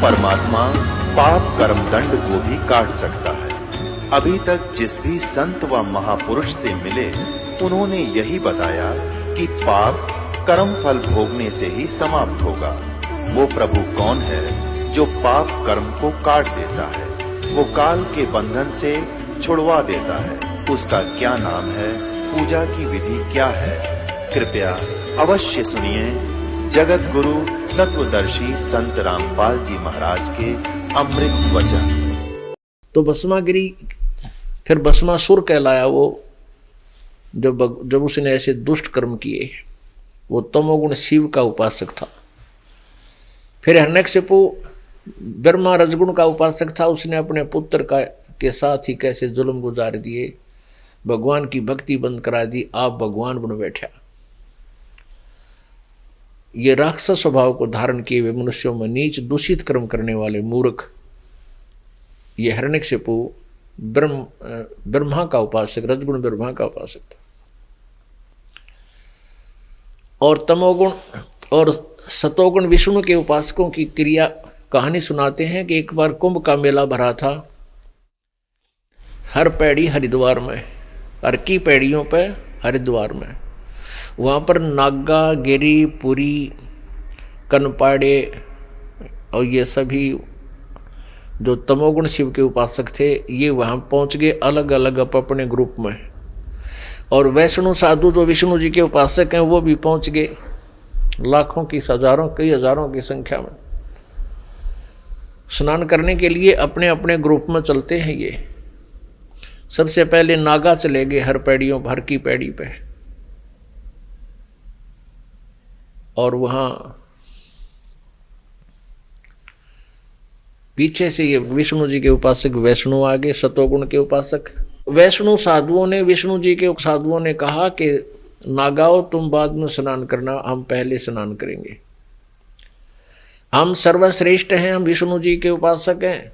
परमात्मा पाप कर्म दंड को भी काट सकता है। अभी तक जिस भी संत व महापुरुष से मिले उन्होंने यही बताया कि पाप कर्म फल भोगने से ही समाप्त होगा। वो प्रभु कौन है जो पाप कर्म को काट देता है, वो काल के बंधन से छुड़वा देता है। उसका क्या नाम है, पूजा की विधि क्या है? कृपया अवश्य सुनिए जगत गुरु तत्वदर्शी संत रामपाल जी महाराज के अमृत वचन। तो भस्मागिरी फिर भस्मासुर कहलाया वो, जब उसने ऐसे दुष्ट कर्म किए। वो तमोगुण शिव का उपासक था। फिर हिरण्यकशिपु ब्रह्मा रजगुण का उपासक था। उसने अपने पुत्र के साथ ही कैसे जुल्म गुजार दिए, भगवान की भक्ति बंद करा दी, आप भगवान बन बैठा। ये राक्षस स्वभाव को धारण किए हुए मनुष्यों में नीच दूषित कर्म करने वाले मूर्ख, ये हिरण्यकशिपु ब्रह्मा का उपासक, रजगुण ब्रह्मा का उपासक था। और तमोगुण और सतोगुण विष्णु के उपासकों की क्रिया कहानी सुनाते हैं कि एक बार कुंभ का मेला भरा था। हर पैड़ी हरिद्वार में, हर की पैड़ियों पे हरिद्वार में, वहाँ पर नागा, गिरी, पुरी, कनपाड़े और ये सभी जो तमोगुण शिव के उपासक थे, ये वहाँ पहुँच गए अलग अलग अपने ग्रुप में। और वैष्णव साधु जो विष्णु जी के उपासक हैं वो भी पहुँच गए, लाखों की, हजारों, कई हजारों की संख्या में स्नान करने के लिए अपने अपने ग्रुप में चलते हैं। ये सबसे पहले नागा चले गए हर पैड़ियों, हर की पैड़ी पे, और वहाँ पीछे से ये विष्णु जी के उपासक वैष्णु आ गए, सतोगुण के उपासक। वैष्णु साधुओं ने, विष्णु जी के साधुओं ने कहा कि नागाओ तुम बाद में स्नान करना, हम पहले स्नान करेंगे, हम सर्वश्रेष्ठ हैं, हम विष्णु जी के उपासक हैं।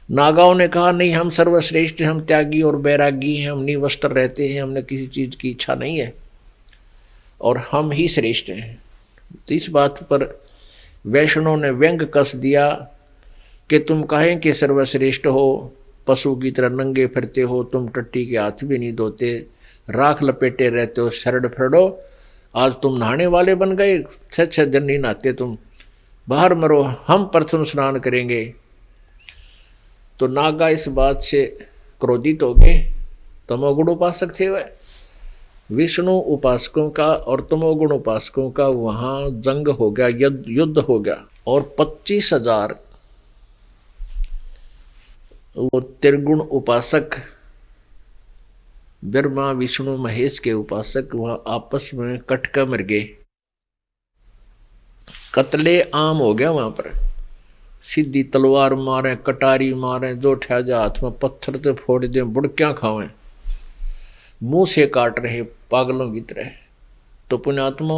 नागाओं ने कहा नहीं, हम सर्वश्रेष्ठ हैं, हम त्यागी और बैरागी हैं, हम निवस्त्र रहते हैं, हमने किसी चीज की इच्छा नहीं है और हम ही श्रेष्ठ हैं। तो इस बात पर वैष्णव ने व्यंग कस दिया कि तुम कहें कि सर्वश्रेष्ठ हो, पशु की तरह नंगे फिरते हो, तुम टट्टी के हाथ भी नहीं धोते, राख लपेटे रहते हो, शरड फरडो, आज तुम नहाने वाले बन गए, 6 दिन नहीं नहाते तुम, बाहर मरो, हम प्रथम स्नान करेंगे। तो नागा इस बात से क्रोधित हो गए। तमोगुण उपासक थे वह। विष्णु उपासकों का और तमोगुण उपासकों का वहां जंग हो गया, युद्ध हो गया। और 25,000 वो त्रिगुण उपासक, ब्रह्मा विष्णु महेश के उपासक वहां आपस में कटका मर गए। कत्ले आम हो गया वहां पर। सीधी तलवार मारे, कटारी मारे, जो ठा जा हाथ में पत्थर तो फोड़ दे, बुड़क्यां खावें, मुंह से काट रहे पागलों की तरह। तो पुण्यात्मा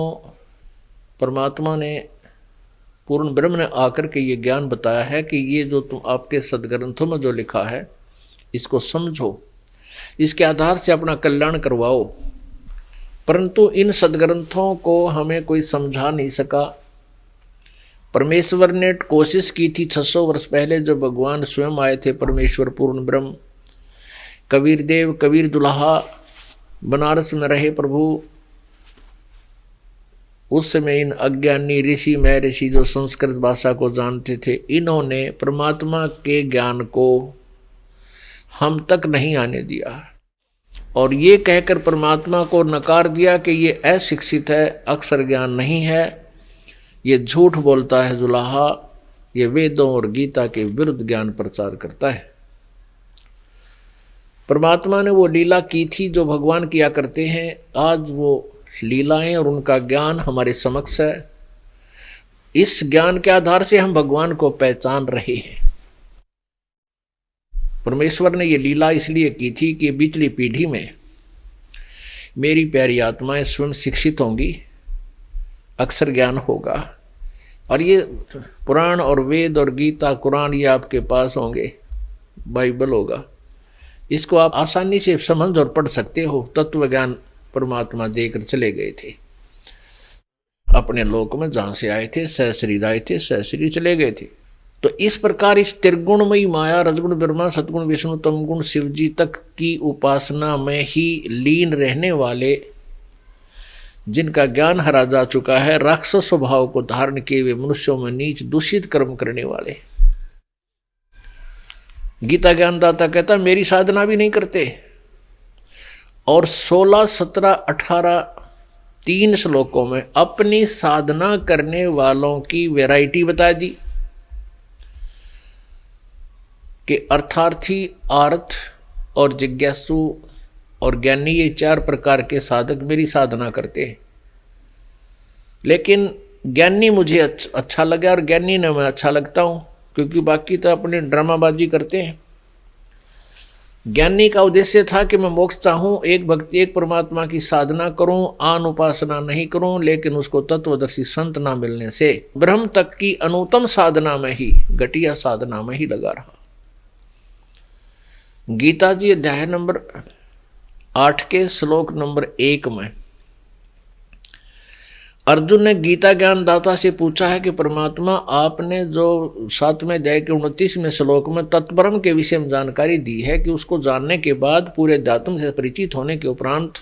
परमात्मा ने, पूर्ण ब्रह्म ने आकर के ये ज्ञान बताया है कि ये जो तुम आपके सदग्रंथों में जो लिखा है इसको समझो, इसके आधार से अपना कल्याण करवाओ। परंतु इन सदग्रंथों को हमें कोई समझा नहीं सका। परमेश्वर ने कोशिश की थी 600 वर्ष पहले, जब भगवान स्वयं आए थे, परमेश्वर पूर्ण ब्रह्म, कबीर देव, कबीर दुल्हा बनारस में रहे प्रभु। उस समय इन अज्ञानी ऋषि महर्षि जो संस्कृत भाषा को जानते थे, इन्होंने परमात्मा के ज्ञान को हम तक नहीं आने दिया और ये कहकर परमात्मा को नकार दिया कि ये अशिक्षित है, अक्षर ज्ञान नहीं है, ये झूठ बोलता है जुलाहा, ये वेदों और गीता के विरुद्ध ज्ञान प्रचार करता है। परमात्मा ने वो लीला की थी जो भगवान किया करते हैं। आज वो लीलाएं और उनका ज्ञान हमारे समक्ष है। इस ज्ञान के आधार से हम भगवान को पहचान रहे हैं। परमेश्वर ने ये लीला इसलिए की थी कि पिछली पीढ़ी में मेरी प्यारी आत्माएं स्वयं शिक्षित होंगी, अक्षर ज्ञान होगा, और ये पुराण और वेद और गीता, कुरान ये आपके पास होंगे, बाइबल होगा, इसको आप आसानी से समझ और पढ़ सकते हो। तत्व ज्ञान परमात्मा देकर चले गए थे। अपने लोक में जहां से आए थे, सहशरीर आए थे, सहशरीर चले गए थे। तो इस प्रकार इस त्रिगुणमयी माया, रजगुण ब्रह्मा, सतगुण विष्णु, तमगुण शिव जी तक की उपासना में ही लीन रहने वाले, जिनका ज्ञान हरा जा चुका है, राक्षस स्वभाव को धारण किए हुए मनुष्यों में नीच दूषित कर्म करने वाले। गीता ज्ञानदाता कहता मेरी साधना भी नहीं करते, और 16, 17, 18 3 श्लोकों में अपनी साधना करने वालों की वैरायटी बता दी कि अर्थार्थी, आर्थ और जिज्ञासु और ज्ञानी, ये 4 प्रकार के साधक मेरी साधना करते हैं। लेकिन ज्ञानी मुझे अच्छा लगा और ज्ञानी ने मैं अच्छा लगता हूं, क्योंकि बाकी तो अपने ड्रामाबाजी करते हैं। ज्ञानी का उद्देश्य था कि मैं मोक्ष चाहूं, एक भक्ति, एक परमात्मा की साधना करूं, आन उपासना नहीं करूं, लेकिन उसको तत्वदर्शी संत ना मिलने से ब्रह्म तक की अनुत्तम साधना में ही, घटिया साधना में ही लगा रहा। गीता जी अध्याय नंबर 8 के श्लोक नंबर 1 में अर्जुन ने गीता ज्ञान दाता से पूछा है कि परमात्मा आपने जो 7वें अध्याय के 29वें श्लोक में तत्ब्रह्म के विषय में जानकारी दी है कि उसको जानने के बाद पूरे अध्यात्म से परिचित होने के उपरांत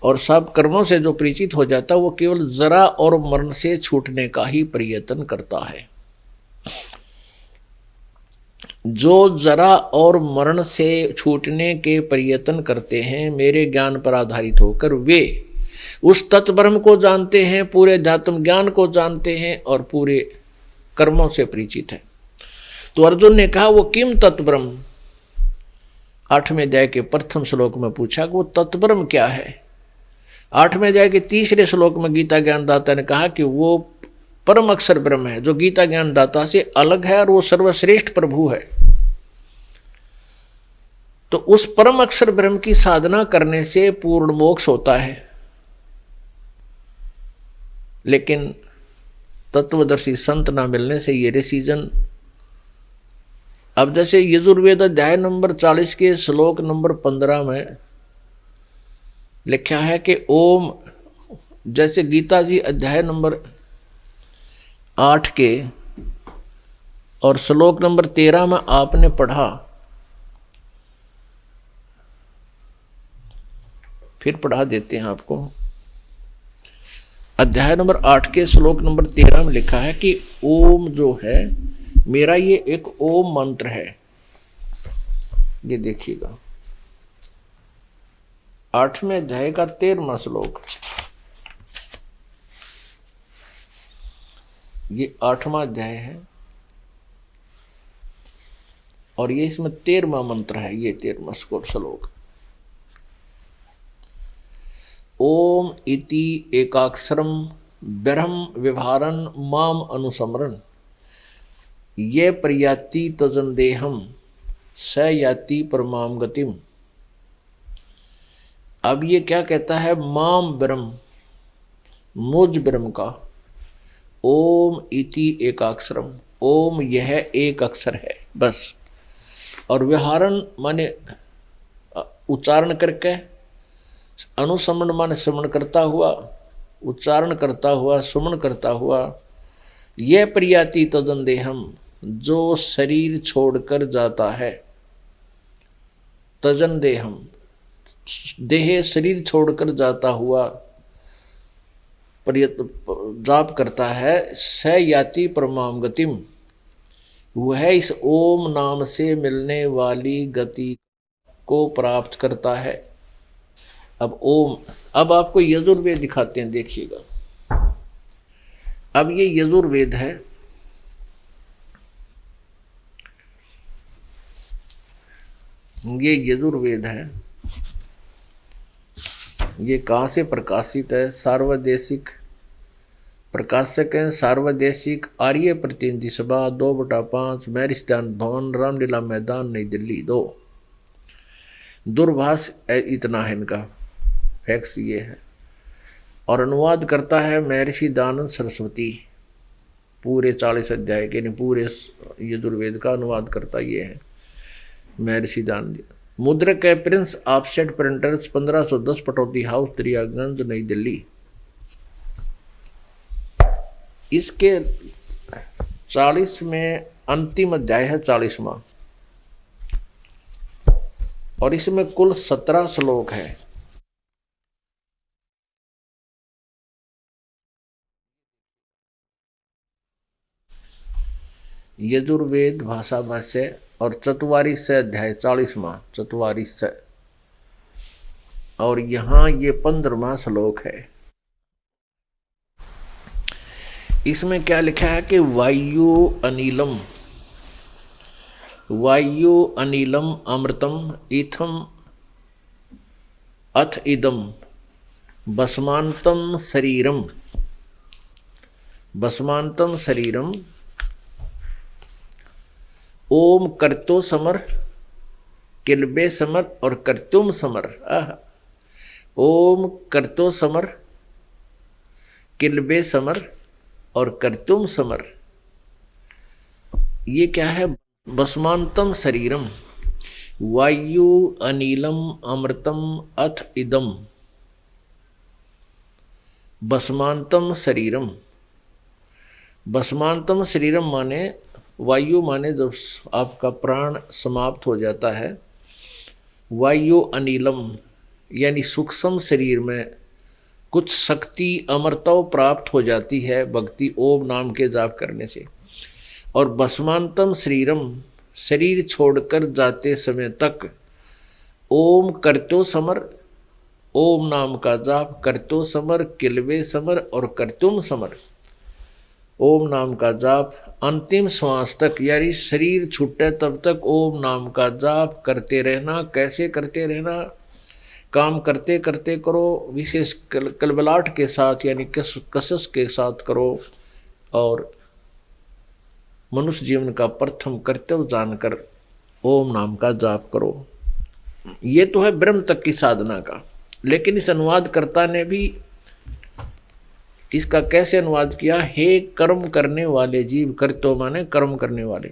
और सब कर्मों से जो परिचित हो जाता है वो केवल जरा और मरण से छूटने का ही प्रयत्न करता है। जो जरा और मरण से छूटने के प्रयत्न करते हैं, मेरे ज्ञान पर आधारित होकर वे उस तत्ब्रह्म को जानते हैं, पूरे अध्यात्म ज्ञान को जानते हैं और पूरे कर्मों से परिचित है। तो अर्जुन ने कहा वो किम तत्ब्रह्म, 8वें अध्याय के प्रथम श्लोक में पूछा कि वो तत्ब्रह्म क्या है। 8वें अध्याय के 3रे श्लोक में गीता ज्ञानदाता ने कहा कि वो परम अक्षर ब्रह्म है, जो गीता ज्ञानदाता से अलग है और वो सर्वश्रेष्ठ प्रभु है। तो उस परम अक्षर ब्रह्म की साधना करने से पूर्ण मोक्ष होता है। लेकिन तत्वदर्शी संत ना मिलने से ये डिसीजन, अब जैसे यजुर्वेद अध्याय नंबर 40 के श्लोक नंबर 15 में लिखा है कि ओम, जैसे गीता जी अध्याय नंबर 8 के और श्लोक नंबर 13 में आपने पढ़ा, फिर पढ़ा देते हैं आपको। अध्याय नंबर 8 के श्लोक नंबर 13 में लिखा है कि ओम जो है मेरा, ये एक ओम मंत्र है। ये देखिएगा 8वें अध्याय का 13वां श्लोक, ये 8वां अध्याय है और ये इसमें 13वां मंत्र है। ये 13वां श्लोक, ओम इति एकाक्षरम ब्रह्म विभारन माम अनुसमरण ये प्रयाति तजंदेहम स याति परमाम गतिम। अब ये क्या कहता है, माम ब्रह्म, मुझ ब्रह्म का, ओम इति एकाक्षरम, ओम यह एक अक्षर है बस, और विहारन माने उच्चारण करके, अनुसमन माने श्रवण करता हुआ, उच्चारण करता हुआ, सुमन करता हुआ, यह प्रयाति तदंदेहम जो शरीर छोड़कर जाता है, तजन देहम देह शरीर छोड़कर जाता हुआ जाप करता है, स याति परमाम गतिम, वह इस ओम नाम से मिलने वाली गति को प्राप्त करता है। अब ओम, अब आपको यजुर्वेद दिखाते हैं, देखिएगा। अब ये यजुर्वेद है, ये यजुर्वेद है। ये कहाँ से प्रकाशित है? सार्वदेशिक प्रकाशक हैं, सार्वदेशिक आर्य प्रतिनिधि सभा 2/5 मैरिस्टान भवन, रामलीला मैदान, नई दिल्ली 2। दूरभाष इतना है इनका, फैक्स ये है। और अनुवाद करता है महर्षि दानंद सरस्वती, पूरे 40 अध्याय के, नहीं पूरे यजुर्वेद का अनुवाद करता ये है महर्षि दानंद। मुद्रक है Prince offset printers, 1510 Pataudi house, Daryaganj, नई दिल्ली। इसके 40 में अंतिम अध्याय है 40वां, और इसमें कुल 17 श्लोक है। यजुर्वेद भाषा भाष्य और चतुवारिश अध्याय 40वां, चतुवारिश, और यहाँ ये 15वां श्लोक है। इसमें क्या लिखा है कि वायु अनिलम, वायु अनिलम अमृतम इथम अथ इदम भस्मांतम शरीरम, भस्मांतम शरीरम ओम कर्तो समर किलबे समर और कर्तुम समर। ओम कर्तो समर किलबे समर और कर्तुम समर, ये क्या है? भस्मांतम शरीरम वायु अनिलम अमृतम अथ इदम भस्मांतम शरीरम। भस्मांतम शरीरम माने वायु, माने जब आपका प्राण समाप्त हो जाता है। वायु अनिलम यानी सूक्ष्म शरीर में कुछ शक्ति अमरता प्राप्त हो जाती है भक्ति ओम नाम के जाप करने से। और भस्मांतम शरीरम, शरीर छोड़कर जाते समय तक ओम करतो समर, ओम नाम का जाप करतो समर किलवे समर और करतुम समर, ओम नाम का जाप अंतिम श्वास तक, यानी शरीर छूटे तब तक ओम नाम का जाप करते रहना। कैसे करते रहना? काम करते करते करो, विशेष कलबलाहट के साथ यानी कसस के साथ करो, और मनुष्य जीवन का प्रथम कर्तव्य जानकर ओम नाम का जाप करो। ये तो है ब्रह्म तक की साधना का, लेकिन इस अनुवादकर्ता ने भी इसका कैसे अनुवाद किया? हे कर्म करने वाले जीव, कर्तो माने कर्म करने वाले,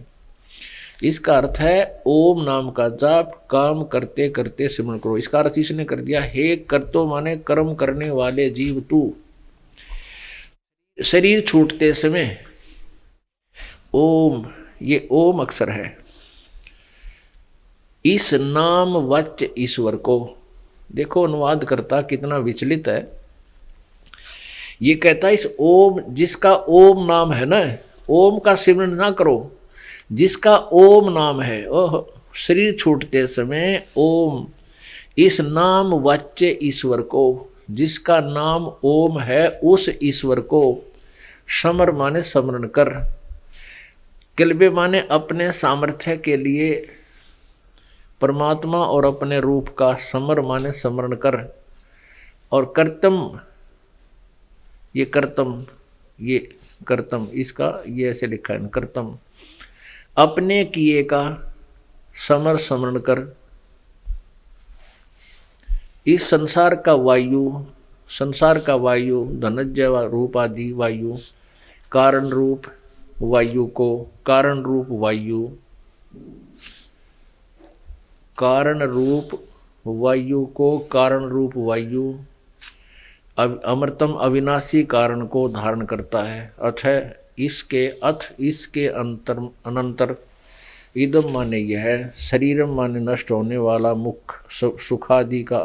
इसका अर्थ है ओम नाम का जाप काम करते करते सिमरण करो। इसका अर्थ इसने कर दिया हे कर्तो माने कर्म करने वाले जीव, तू शरीर छूटते समय ओम, ये ओम अक्षर है, इस नाम वाच्य ईश्वर को, देखो अनुवाद करता कितना विचलित है। ये कहता है इस ओम, जिसका ओम नाम है ना, ओम का सिमरण ना करो, जिसका ओम नाम है, ओह शरीर छूटते समय ओम, इस नाम वाच्य ईश्वर को, जिसका नाम ओम है उस ईश्वर को समर माने स्मरण कर, किलबे माने अपने सामर्थ्य के लिए परमात्मा और अपने रूप का समर माने स्मरण कर, और कर्तम, ये कर्तम, ये कर्तम, इसका ये ऐसे लिखा है कर्तम, अपने किए का समर स्मरण कर। इस संसार का वायु, संसार का वायु धनंजय रूप आदि वायु, कारण रूप वायु को, कारण रूप वायु, कारण रूप वायु को, कारण रूप वायु अमृतम अविनाशी कारण को धारण करता है। अथ इसके अनंतर इदम माने यह है, शरीरम माने नष्ट होने वाला मुख, सुखादि का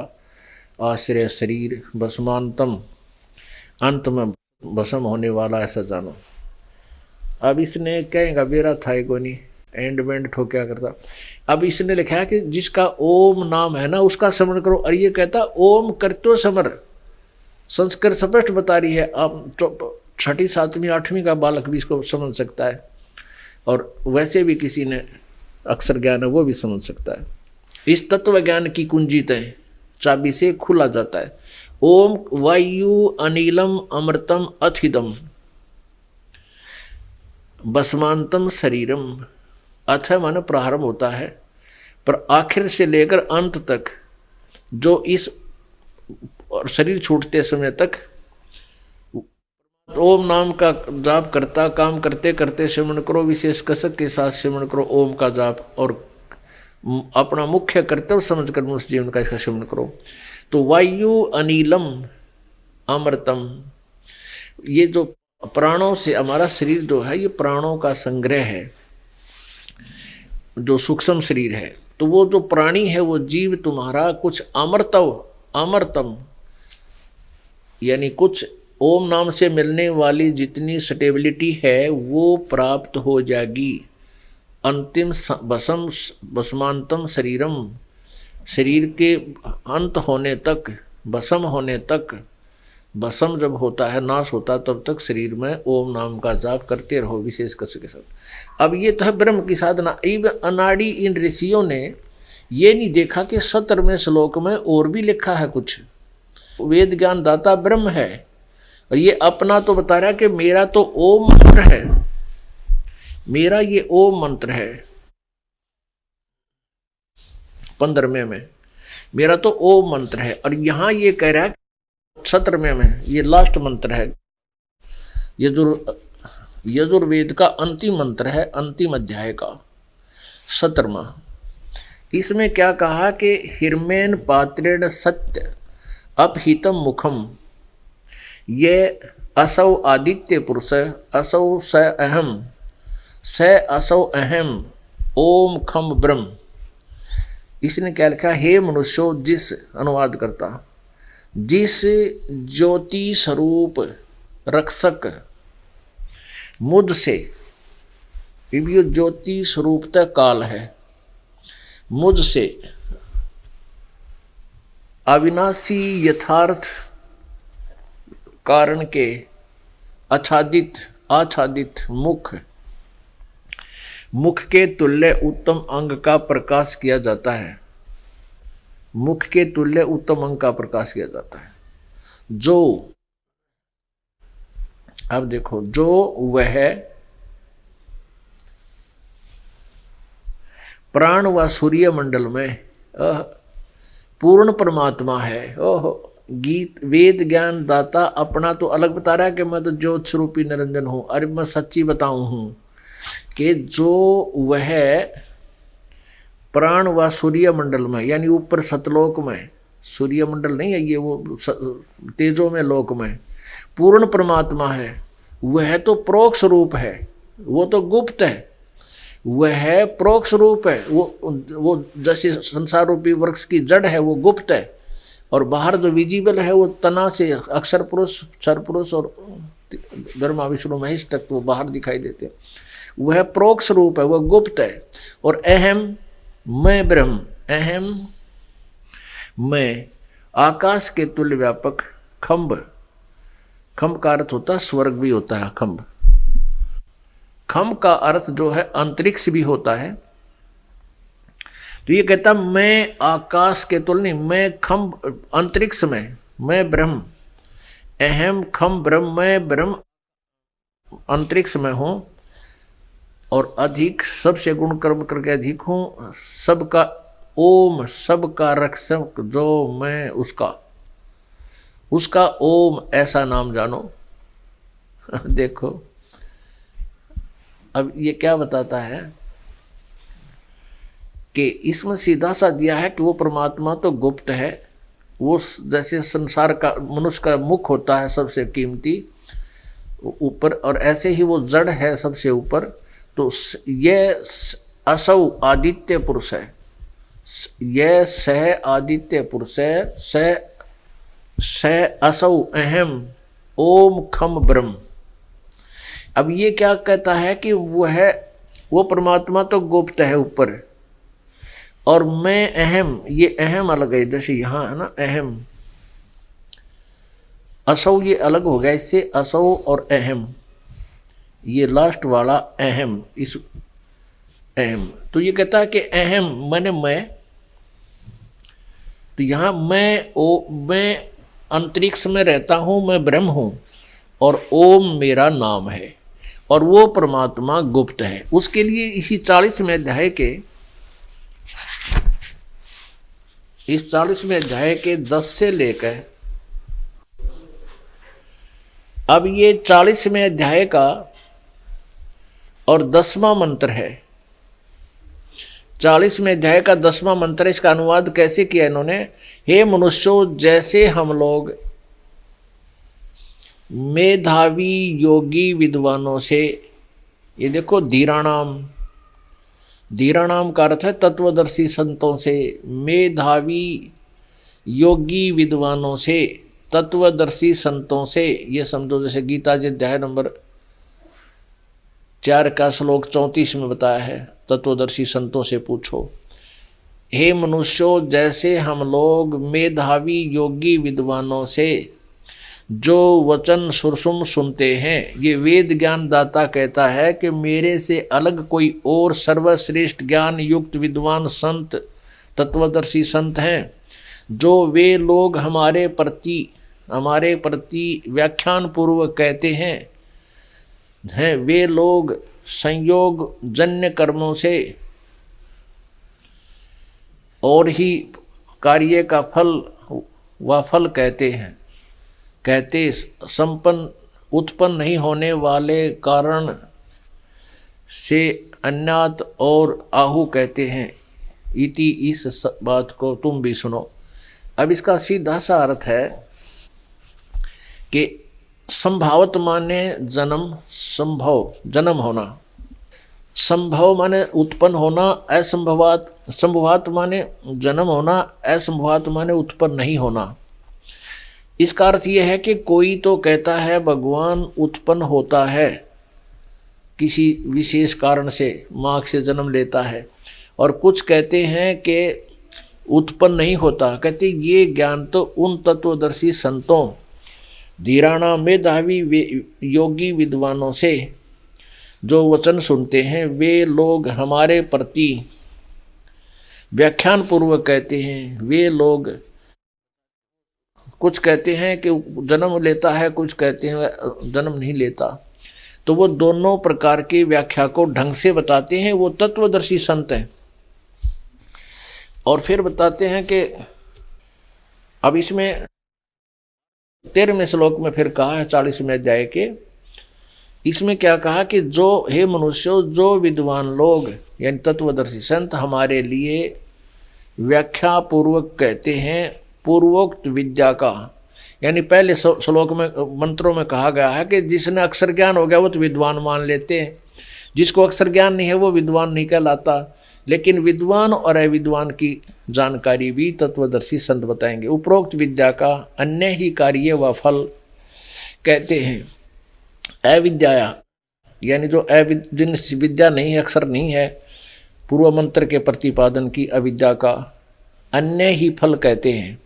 आश्रय शरीर, भस्मांतम अंत में भस्म होने वाला, ऐसा जानो। अब इसने कहेगा बेरा था को नहीं, एंड वेंड ठोक्या करता। अब इसने लिखा है कि जिसका ओम नाम है ना उसका स्मरण करो, और ये कहता ओम करतो समर। संस्कृत स्पष्ट बता रही है, आप 6ठी 7वीं 8वीं का बालक भी इसको समझ सकता है, और वैसे भी किसी ने अक्षर ज्ञान है वो भी समझ सकता है। इस तत्व ज्ञान की कुंजित है, चाबी से खुला जाता है। ओम वायु अनिलम अमृतम अथिदम भस्मांतम शरीरम, अथ माने प्रारंभ होता है, पर आखिर से लेकर अंत तक जो इस और शरीर छूटते समय तक ओम नाम का जाप करता, काम करते करते सिमरण करो, विशेष कसक के साथ सिमरण करो ओम का जाप, और अपना मुख्य कर्तव्य समझकर मनुष्य जीवन का इसका सिमरण करो। तो वायु अनिलम अमृतम, ये जो प्राणों से हमारा शरीर जो है ये प्राणों का संग्रह है, जो सूक्ष्म शरीर है। तो वो जो प्राणी है वो जीव तुम्हारा कुछ अमृतम यानी कुछ ओम नाम से मिलने वाली जितनी स्टेबिलिटी है वो प्राप्त हो जाएगी। अंतिम भस्मांतम शरीरम, शरीर के अंत होने तक, भस्म होने तक, भस्म जब होता है, नाश होता, तब तक शरीर में ओम नाम का जाप करते रहो विशेष कष्ट के साथ। अब ये तो है ब्रह्म की साधना। अनाड़ी इन ऋषियों ने ये नहीं देखा कि 17वें श्लोक में और भी लिखा है कुछ। वेद ज्ञान दाता ब्रह्म है और ये अपना तो बता रहा है कि मेरा तो ओम मंत्र है, मेरा ये ओम मंत्र है। 15वें में मेरा तो ओम मंत्र है, और यहां ये कह रहा है 17वें में ये लास्ट मंत्र है, यजुर्वेद का अंतिम मंत्र है, अंतिम अध्याय का 17वां। इसमें क्या कहा कि हिरमेन पात्रेण सत्य अपहितम मुखम, ये असौ आदित्य पुरुष, असौ स अहम, स असौ अहम ओम खम ब्रह्म। इसने क्या लिखा, हे मनुष्यो, जिस अनुवाद करता, जिस ज्योति स्वरूप रक्षक मुझसे, ये ज्योति स्वरूपता काल है, मुझसे अविनाशी यथार्थ कारण के आच्छादित मुख के तुल्य उत्तम अंग का प्रकाश किया जाता है, मुख के तुल्य उत्तम अंग का प्रकाश किया जाता है। जो, अब देखो, जो वह प्राण व सूर्य मंडल में पूर्ण परमात्मा है। ओहो, गीत वेद ज्ञान दाता अपना तो अलग बता रहा है कि मैं तो ज्योत स्वरूपी निरंजन हूं। अरे मैं सच्ची बताऊं हूं कि जो वह प्राण व सूर्य मंडल में, यानी ऊपर सतलोक में, सूर्य मंडल नहीं है ये, वो तेजों में लोक में पूर्ण परमात्मा है, वह तो प्रोक्ष रूप है, वो तो गुप्त है, वह प्रोक्ष रूप है। वो जैसे संसार रूपी वृक्ष की जड़ है वो गुप्त है, और बाहर जो विजिबल है वो तना से अक्षर पुरुष, क्षर पुरुष और ब्रह्मा विष्णु महेश तक वो बाहर दिखाई देते हैं। वह प्रोक्ष रूप है, वह गुप्त है। और अहम मैं ब्रह्म, अहम मैं आकाश के तुल्य व्यापक खम्भ, खम्भ का अर्थ होता है स्वर्ग भी होता है खम्भ, खम्भ का अर्थ जो है अंतरिक्ष भी होता है। तो ये कहता मैं आकाश के तुल्य, मैं खम्भ अंतरिक्ष में, मैं ब्रह्म, अहम खम ब्रह्म, मैं ब्रह्म अंतरिक्ष में हूं, और अधिक सबसे गुण कर्म करके अधिक हूं, सबका ओम, सबका रक्षक जो मैं, उसका ओम ऐसा नाम जानो। देखो अब ये क्या बताता है कि इसमें सीधा सा दिया है कि वो परमात्मा तो गुप्त है, वो जैसे संसार का मनुष्य का मुख होता है सबसे कीमती ऊपर, और ऐसे ही वो जड़ है सबसे ऊपर। तो ये असौ आदित्य पुरुष है, यह सह आदित्य पुरुष है, सह असौ अहम ओम खम ब्रह्म। अब ये क्या कहता है कि वो परमात्मा तो गुप्त है ऊपर, और मैं अहम, ये अहम अलग है, जैसे यहां है ना अहम, असौ ये अलग हो गया इससे, असौ और अहम, ये लास्ट वाला अहम, इस अहम। तो ये कहता है कि अहम माने मैं, तो यहां मैं अंतरिक्ष में रहता हूं, मैं ब्रह्म हूं, और ओम मेरा नाम है, और वो परमात्मा गुप्त है। उसके लिए इसी 40वें अध्याय के, इस 40वें अध्याय के 10 से लेकर अब ये 40वें अध्याय का और 10वां मंत्र है। 40वें अध्याय का 10वां मंत्र, इसका अनुवाद कैसे किया इन्होंने, हे मनुष्यों, जैसे हम लोग मेधावी योगी विद्वानों से, ये देखो धीराणाम, धीराणाम का अर्थ है तत्वदर्शी संतों से, मेधावी योगी विद्वानों से, तत्वदर्शी संतों से, ये समझो जैसे गीता जी अध्याय नंबर 4 का श्लोक 34 में बताया है, तत्वदर्शी संतों से पूछो। हे मनुष्यों, जैसे हम लोग मेधावी योगी विद्वानों से जो वचन सुरसुम सुनते हैं, ये वेद ज्ञान दाता कहता है कि मेरे से अलग कोई और सर्वश्रेष्ठ ज्ञान युक्त विद्वान संत, तत्वदर्शी संत हैं, जो वे लोग हमारे प्रति व्याख्यान पूर्वक कहते हैं वे लोग संयोग जन्य कर्मों से और ही कार्य का फल व फल कहते संपन्न उत्पन्न नहीं होने वाले कारण से अन्यात और आहु कहते हैं। इति, इस बात को तुम भी सुनो। अब इसका सीधा सा अर्थ है कि संभावत माने जन्म, जन्म होना, संभव माने उत्पन्न होना, संभवात माने जन्म होना, असंभवात माने उत्पन्न नहीं होना। इसका अर्थ यह है कि कोई तो कहता है भगवान उत्पन्न होता है किसी विशेष कारण से, माँ से जन्म लेता है, और कुछ कहते हैं कि उत्पन्न नहीं होता। कहते ये ज्ञान तो उन तत्वदर्शी संतों, धीराणा मेधावी योगी विद्वानों से जो वचन सुनते हैं, वे लोग हमारे प्रति व्याख्यान पूर्वक कहते हैं। वे लोग कुछ कहते हैं कि जन्म लेता है, कुछ कहते हैं जन्म नहीं लेता, तो वो दोनों प्रकार की व्याख्या को ढंग से बताते हैं, वो तत्वदर्शी संत हैं। और फिर बताते हैं कि अब इसमें 13वें श्लोक में फिर कहा है 40वें अध्याय के, इसमें क्या कहा कि जो हे मनुष्यों, जो विद्वान लोग यानी तत्वदर्शी संत हमारे लिए व्याख्या पूर्वक कहते हैं पूर्वोक्त विद्या का, यानी पहले श्लोक में मंत्रों में कहा गया है कि जिसने अक्षर ज्ञान हो गया वो तो विद्वान मान लेते हैं, जिसको अक्षर ज्ञान नहीं है वो विद्वान नहीं कहलाता। लेकिन विद्वान और अविद्वान की जानकारी भी तत्वदर्शी संत बताएंगे। उपरोक्त विद्या का अन्य ही कार्य व फल कहते हैं। अविद्या यानी जो जिन विद्या नहीं है, अक्षर नहीं है, पूर्व मंत्र के प्रतिपादन की अविद्या का अन्य ही फल कहते हैं।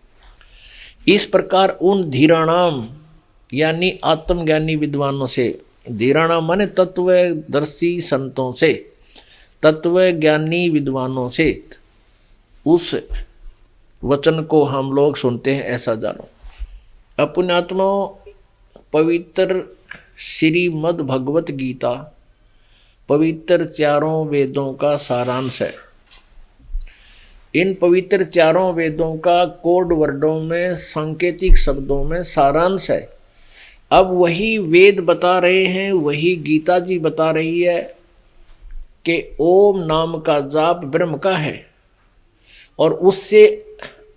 इस प्रकार उन धीराणाम यानी आत्मज्ञानी विद्वानों से, धीराणाम माने तत्वदर्शी संतों से, तत्वज्ञानी विद्वानों से उस वचन को हम लोग सुनते हैं, ऐसा जानो। अपनात्मा पवित्र श्रीमद् भगवत गीता पवित्र चारों वेदों का सारांश है। इन पवित्र चारों वेदों का कोड वर्डों में, सांकेतिक शब्दों में सारांश है। अब वही वेद बता रहे हैं, वही गीता जी बता रही है कि ओम नाम का जाप ब्रह्म का है। और उससे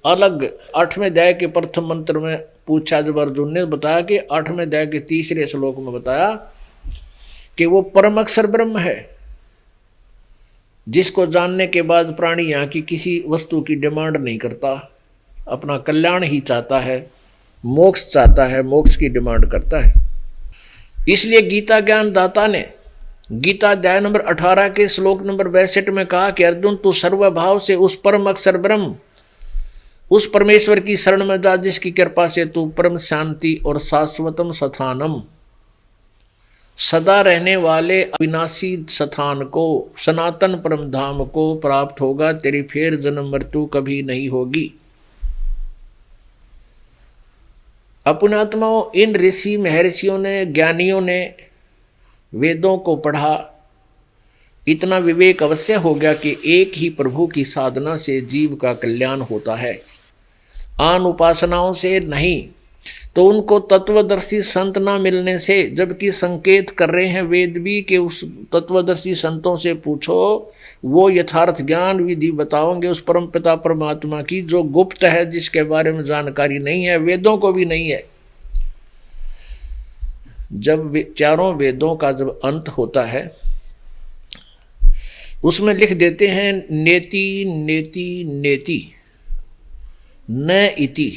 अलग 8वें अध्याय के प्रथम मंत्र में पूछा जब अर्जुन ने बताया कि 8वें अध्याय के 3रे श्लोक में बताया कि वो परम अक्षर ब्रह्म है, जिसको जानने के बाद प्राणी यहाँ की किसी वस्तु की डिमांड नहीं करता, अपना कल्याण ही चाहता है, मोक्ष चाहता है, मोक्ष की डिमांड करता है। इसलिए गीता ज्ञान दाता ने गीता अध्याय नंबर 18 के श्लोक नंबर 62 में कहा कि अर्जुन तू सर्वभाव से उस परम अक्षर ब्रह्म, उस परमेश्वर की शरण में जा जिसकी कृपा से तू परम शांति और शाश्वतम स्थानम, सदा रहने वाले अविनाशी स्थान को, सनातन परम धाम को प्राप्त होगा। तेरी फिर जन्म मृत्यु कभी नहीं होगी। अपनात्माओं, इन ऋषि महर्षियों ने, ज्ञानियों ने वेदों को पढ़ा, इतना विवेक अवश्य हो गया कि एक ही प्रभु की साधना से जीव का कल्याण होता है, आन उपासनाओं से नहीं। तो उनको तत्वदर्शी संत ना मिलने से, जबकि संकेत कर रहे हैं वेद भी कि उस तत्वदर्शी संतों से पूछो, वो यथार्थ ज्ञान विधि बताओगे उस परम पिता परमात्मा की जो गुप्त है, जिसके बारे में जानकारी नहीं है, वेदों को भी नहीं है। जब चारों वेदों का जब अंत होता है उसमें लिख देते हैं नेति नेति नेति न इति।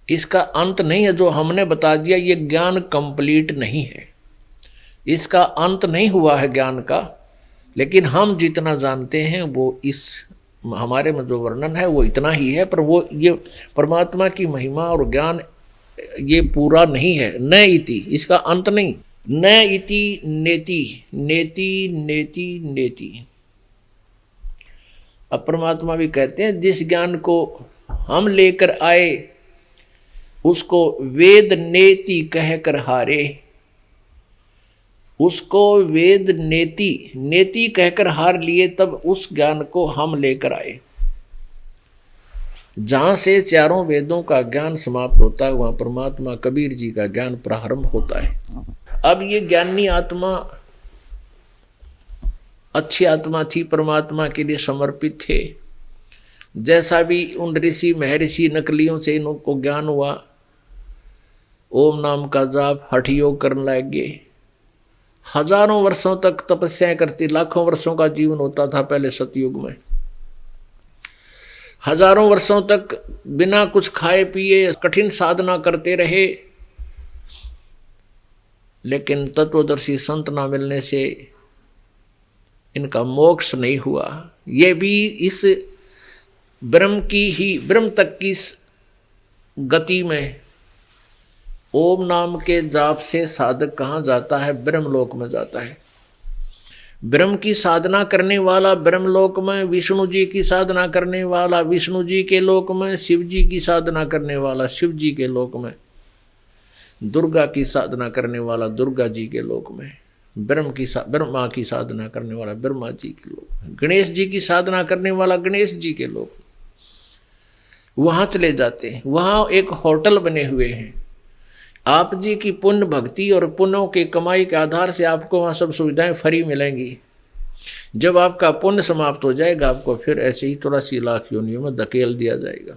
इसका अंत नहीं है, जो हमने बता दिया ये ज्ञान कंप्लीट नहीं है, इसका अंत नहीं हुआ है ज्ञान का। लेकिन हम जितना जानते हैं वो इस हमारे में जो वर्णन है वो इतना ही है, पर वो ये परमात्मा की महिमा और ज्ञान ये पूरा नहीं है। न इति, इसका अंत नहीं। न इति नेति नेति नेति नेति। अब परमात्मा भी कहते हैं जिस ज्ञान को हम लेकर आए उसको वेद नेति कहकर हारे, उसको वेद नेति नेति कहकर हार लिए, तब उस ज्ञान को हम लेकर आए। जहां से चारों वेदों का ज्ञान समाप्त होता है वहां परमात्मा कबीर जी का ज्ञान प्रारंभ होता है। अब ये ज्ञानी आत्मा अच्छी आत्मा थी, परमात्मा के लिए समर्पित थे। जैसा भी उन ऋषि महर्षि नकलियों से इनको ज्ञान हुआ, ओम नाम का जाप हठ योग करने लगे। हजारों वर्षों तक तपस्याएं करती, लाखों वर्षों का जीवन होता था पहले सतयुग में। हजारों वर्षों तक बिना कुछ खाए पिए कठिन साधना करते रहे, लेकिन तत्वदर्शी संत ना मिलने से इनका मोक्ष नहीं हुआ। ये भी इस ब्रह्म तक की गति में ओम नाम के जाप से साधक कहाँ जाता है? ब्रह्मलोक में जाता है। ब्रह्म की साधना करने वाला ब्रह्मलोक में, विष्णु जी की साधना करने वाला विष्णु जी के लोक में, शिव जी की साधना करने वाला शिव जी के लोक में, दुर्गा की साधना करने वाला दुर्गा जी के लोक में, ब्रह्मा की साधना करने वाला ब्रह्मा जी के लोक में, गणेश जी की साधना करने वाला गणेश जी के लोक में, वहाँ चले जाते हैं। वहाँ एक होटल बने हुए हैं। आप जी की पुण्य भक्ति और पुण्यों की कमाई के आधार से आपको वहाँ सब सुविधाएं फ्री मिलेंगी। जब आपका पुण्य समाप्त हो जाएगा आपको फिर ऐसे ही 83 लाख योनियों में धकेल दिया जाएगा।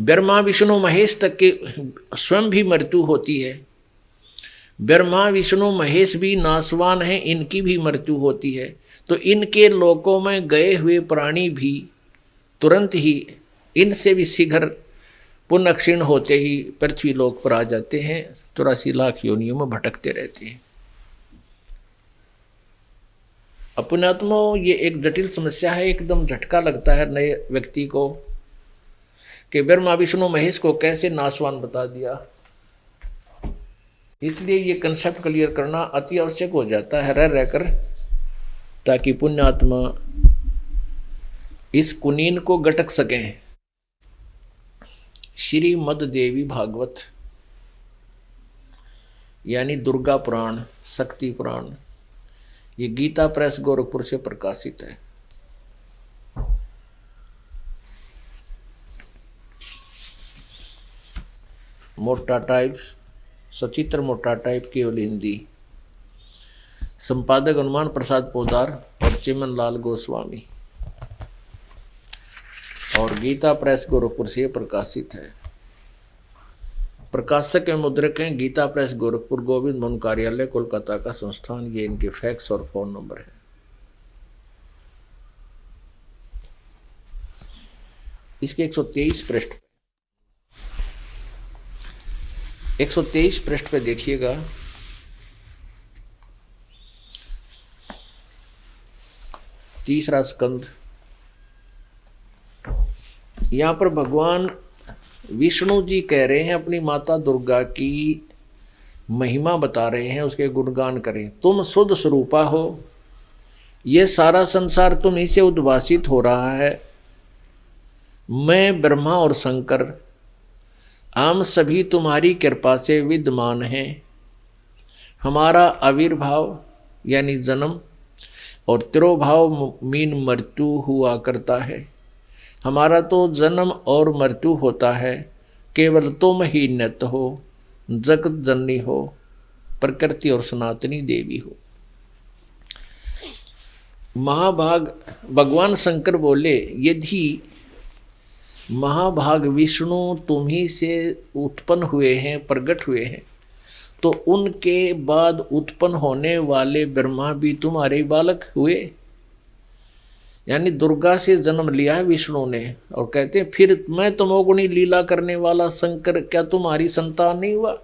ब्रह्मा विष्णु महेश तक के स्वयं भी मृत्यु होती है। ब्रह्मा विष्णु महेश भी नासवान हैं, इनकी भी मृत्यु होती है। तो इनके लोकों में गए हुए प्राणी भी तुरंत ही इनसे भी शीघ्र पुण्य क्षीण होते ही पृथ्वी लोक पर आ जाते हैं, 83 लाख योनियों में भटकते रहते हैं। पुण्यात्मा, ये एक जटिल समस्या है। एकदम झटका लगता है नए व्यक्ति को कि ब्रह्मा विष्णु महेश को कैसे नासवान बता दिया। इसलिए ये कंसेप्ट क्लियर करना अति आवश्यक हो जाता है रह रहकर, ताकि पुण्यात्मा इस कुनीन को गटक सकें। श्रीमद् देवी भागवत यानी दुर्गा पुराण, शक्ति पुराण, ये गीता प्रेस गोरखपुर से प्रकाशित है। मोटा टाइप, सचित्र मोटा टाइप, केवल हिंदी। संपादक हनुमान प्रसाद पोदार और चिमन लाल गोस्वामी, और गीता प्रेस गोरखपुर से प्रकाशित है। प्रकाशक एवं मुद्रक हैं गीता प्रेस गोरखपुर, गोविंद मोहन कार्यालय, कोलकाता का संस्थान। ये इनके फैक्स और फोन नंबर है। इसके 123 पृष्ठ 123 पृष्ठ पे देखिएगा। तीसरा स्कंद। यहां पर भगवान विष्णु जी कह रहे हैं अपनी माता दुर्गा की महिमा बता रहे हैं, उसके गुणगान करें। तुम शुद्ध स्वरूपा हो, ये सारा संसार तुम ही से उद्भासित हो रहा है। मैं ब्रह्मा और शंकर हम सभी तुम्हारी कृपा से विद्यमान हैं। हमारा आविर्भाव यानी जन्म और तिरोभाव मीन मृत्यु हुआ करता है। हमारा तो जन्म और मृत्यु होता है, केवल तुम ही नित्य हो, जगत जननी हो, प्रकृति और सनातनी देवी हो। महाभाग भगवान शंकर बोले, यदि महाभाग विष्णु तुम ही से उत्पन्न हुए हैं, प्रकट हुए हैं, तो उनके बाद उत्पन्न होने वाले ब्रह्मा भी तुम्हारे बालक हुए। यानी दुर्गा से जन्म लिया है विष्णु ने, और कहते हैं फिर मैं तमोगुणी लीला करने वाला शंकर क्या तुम्हारी संतान नहीं हुआ?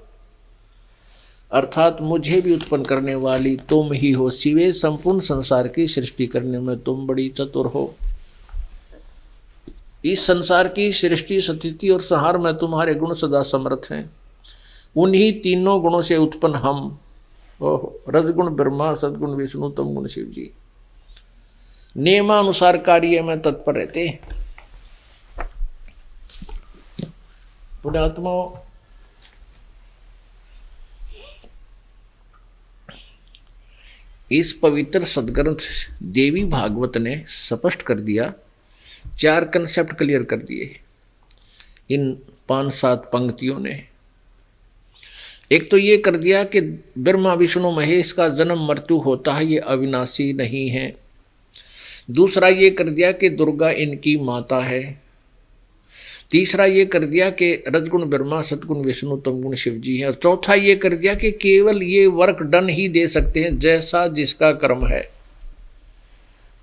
अर्थात मुझे भी उत्पन्न करने वाली तुम ही हो शिवे, संपूर्ण संसार की सृष्टि करने में तुम बड़ी चतुर हो। इस संसार की सृष्टि स्थिति और संहार में तुम्हारे गुण सदा समर्थ हैं। उन्हीं तीनों गुणों से उत्पन्न हम, रजगुण ब्रह्मा, सदगुण विष्णु, तम गुण शिव जी, नियमानुसार कार्य में तत्पर रहते हैं। पुण्यात्मा, इस पवित्र सदग्रंथ देवी भागवत ने स्पष्ट कर दिया, 4 कंसेप्ट क्लियर कर दिए इन 5-7 पंक्तियों ने। एक तो ये कर दिया कि ब्रह्मा विष्णु महेश का जन्म मृत्यु होता है, ये अविनाशी नहीं है। दूसरा ये कर दिया कि दुर्गा इनकी माता है। तीसरा ये कर दिया कि रजगुण ब्रह्मा, सतगुण विष्णु, तमगुण शिव जी है। और चौथा ये कर दिया कि केवल ये वर्क डन ही दे सकते हैं जैसा जिसका कर्म है,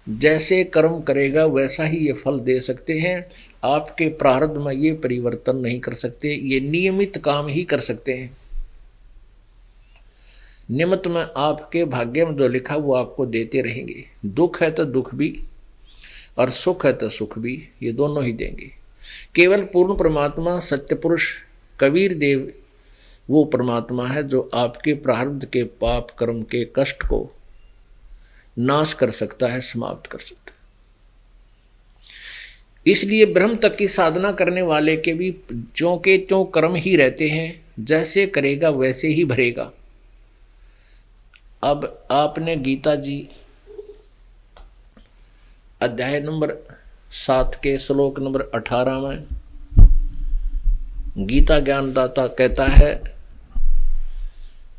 जैसे कर्म करेगा वैसा ही ये फल दे सकते हैं। आपके प्रारब्ध में ये परिवर्तन नहीं कर सकते, ये नियमित काम ही कर सकते हैं। निमित्त में आपके भाग्य में जो लिखा वो आपको देते रहेंगे। दुख है तो दुख भी, और सुख है तो सुख भी, ये दोनों ही देंगे। केवल पूर्ण परमात्मा सत्य पुरुष कबीर देव वो परमात्मा है जो आपके प्रारब्ध के पाप कर्म के कष्ट को नाश कर सकता है, समाप्त कर सकता है। इसलिए ब्रह्म तक की साधना करने वाले के भी ज्यों के त्यों कर्म ही रहते हैं, जैसे करेगा वैसे ही भरेगा। अब आपने गीता जी अध्याय नंबर 7 के श्लोक नंबर 18 में गीता ज्ञानदाता कहता है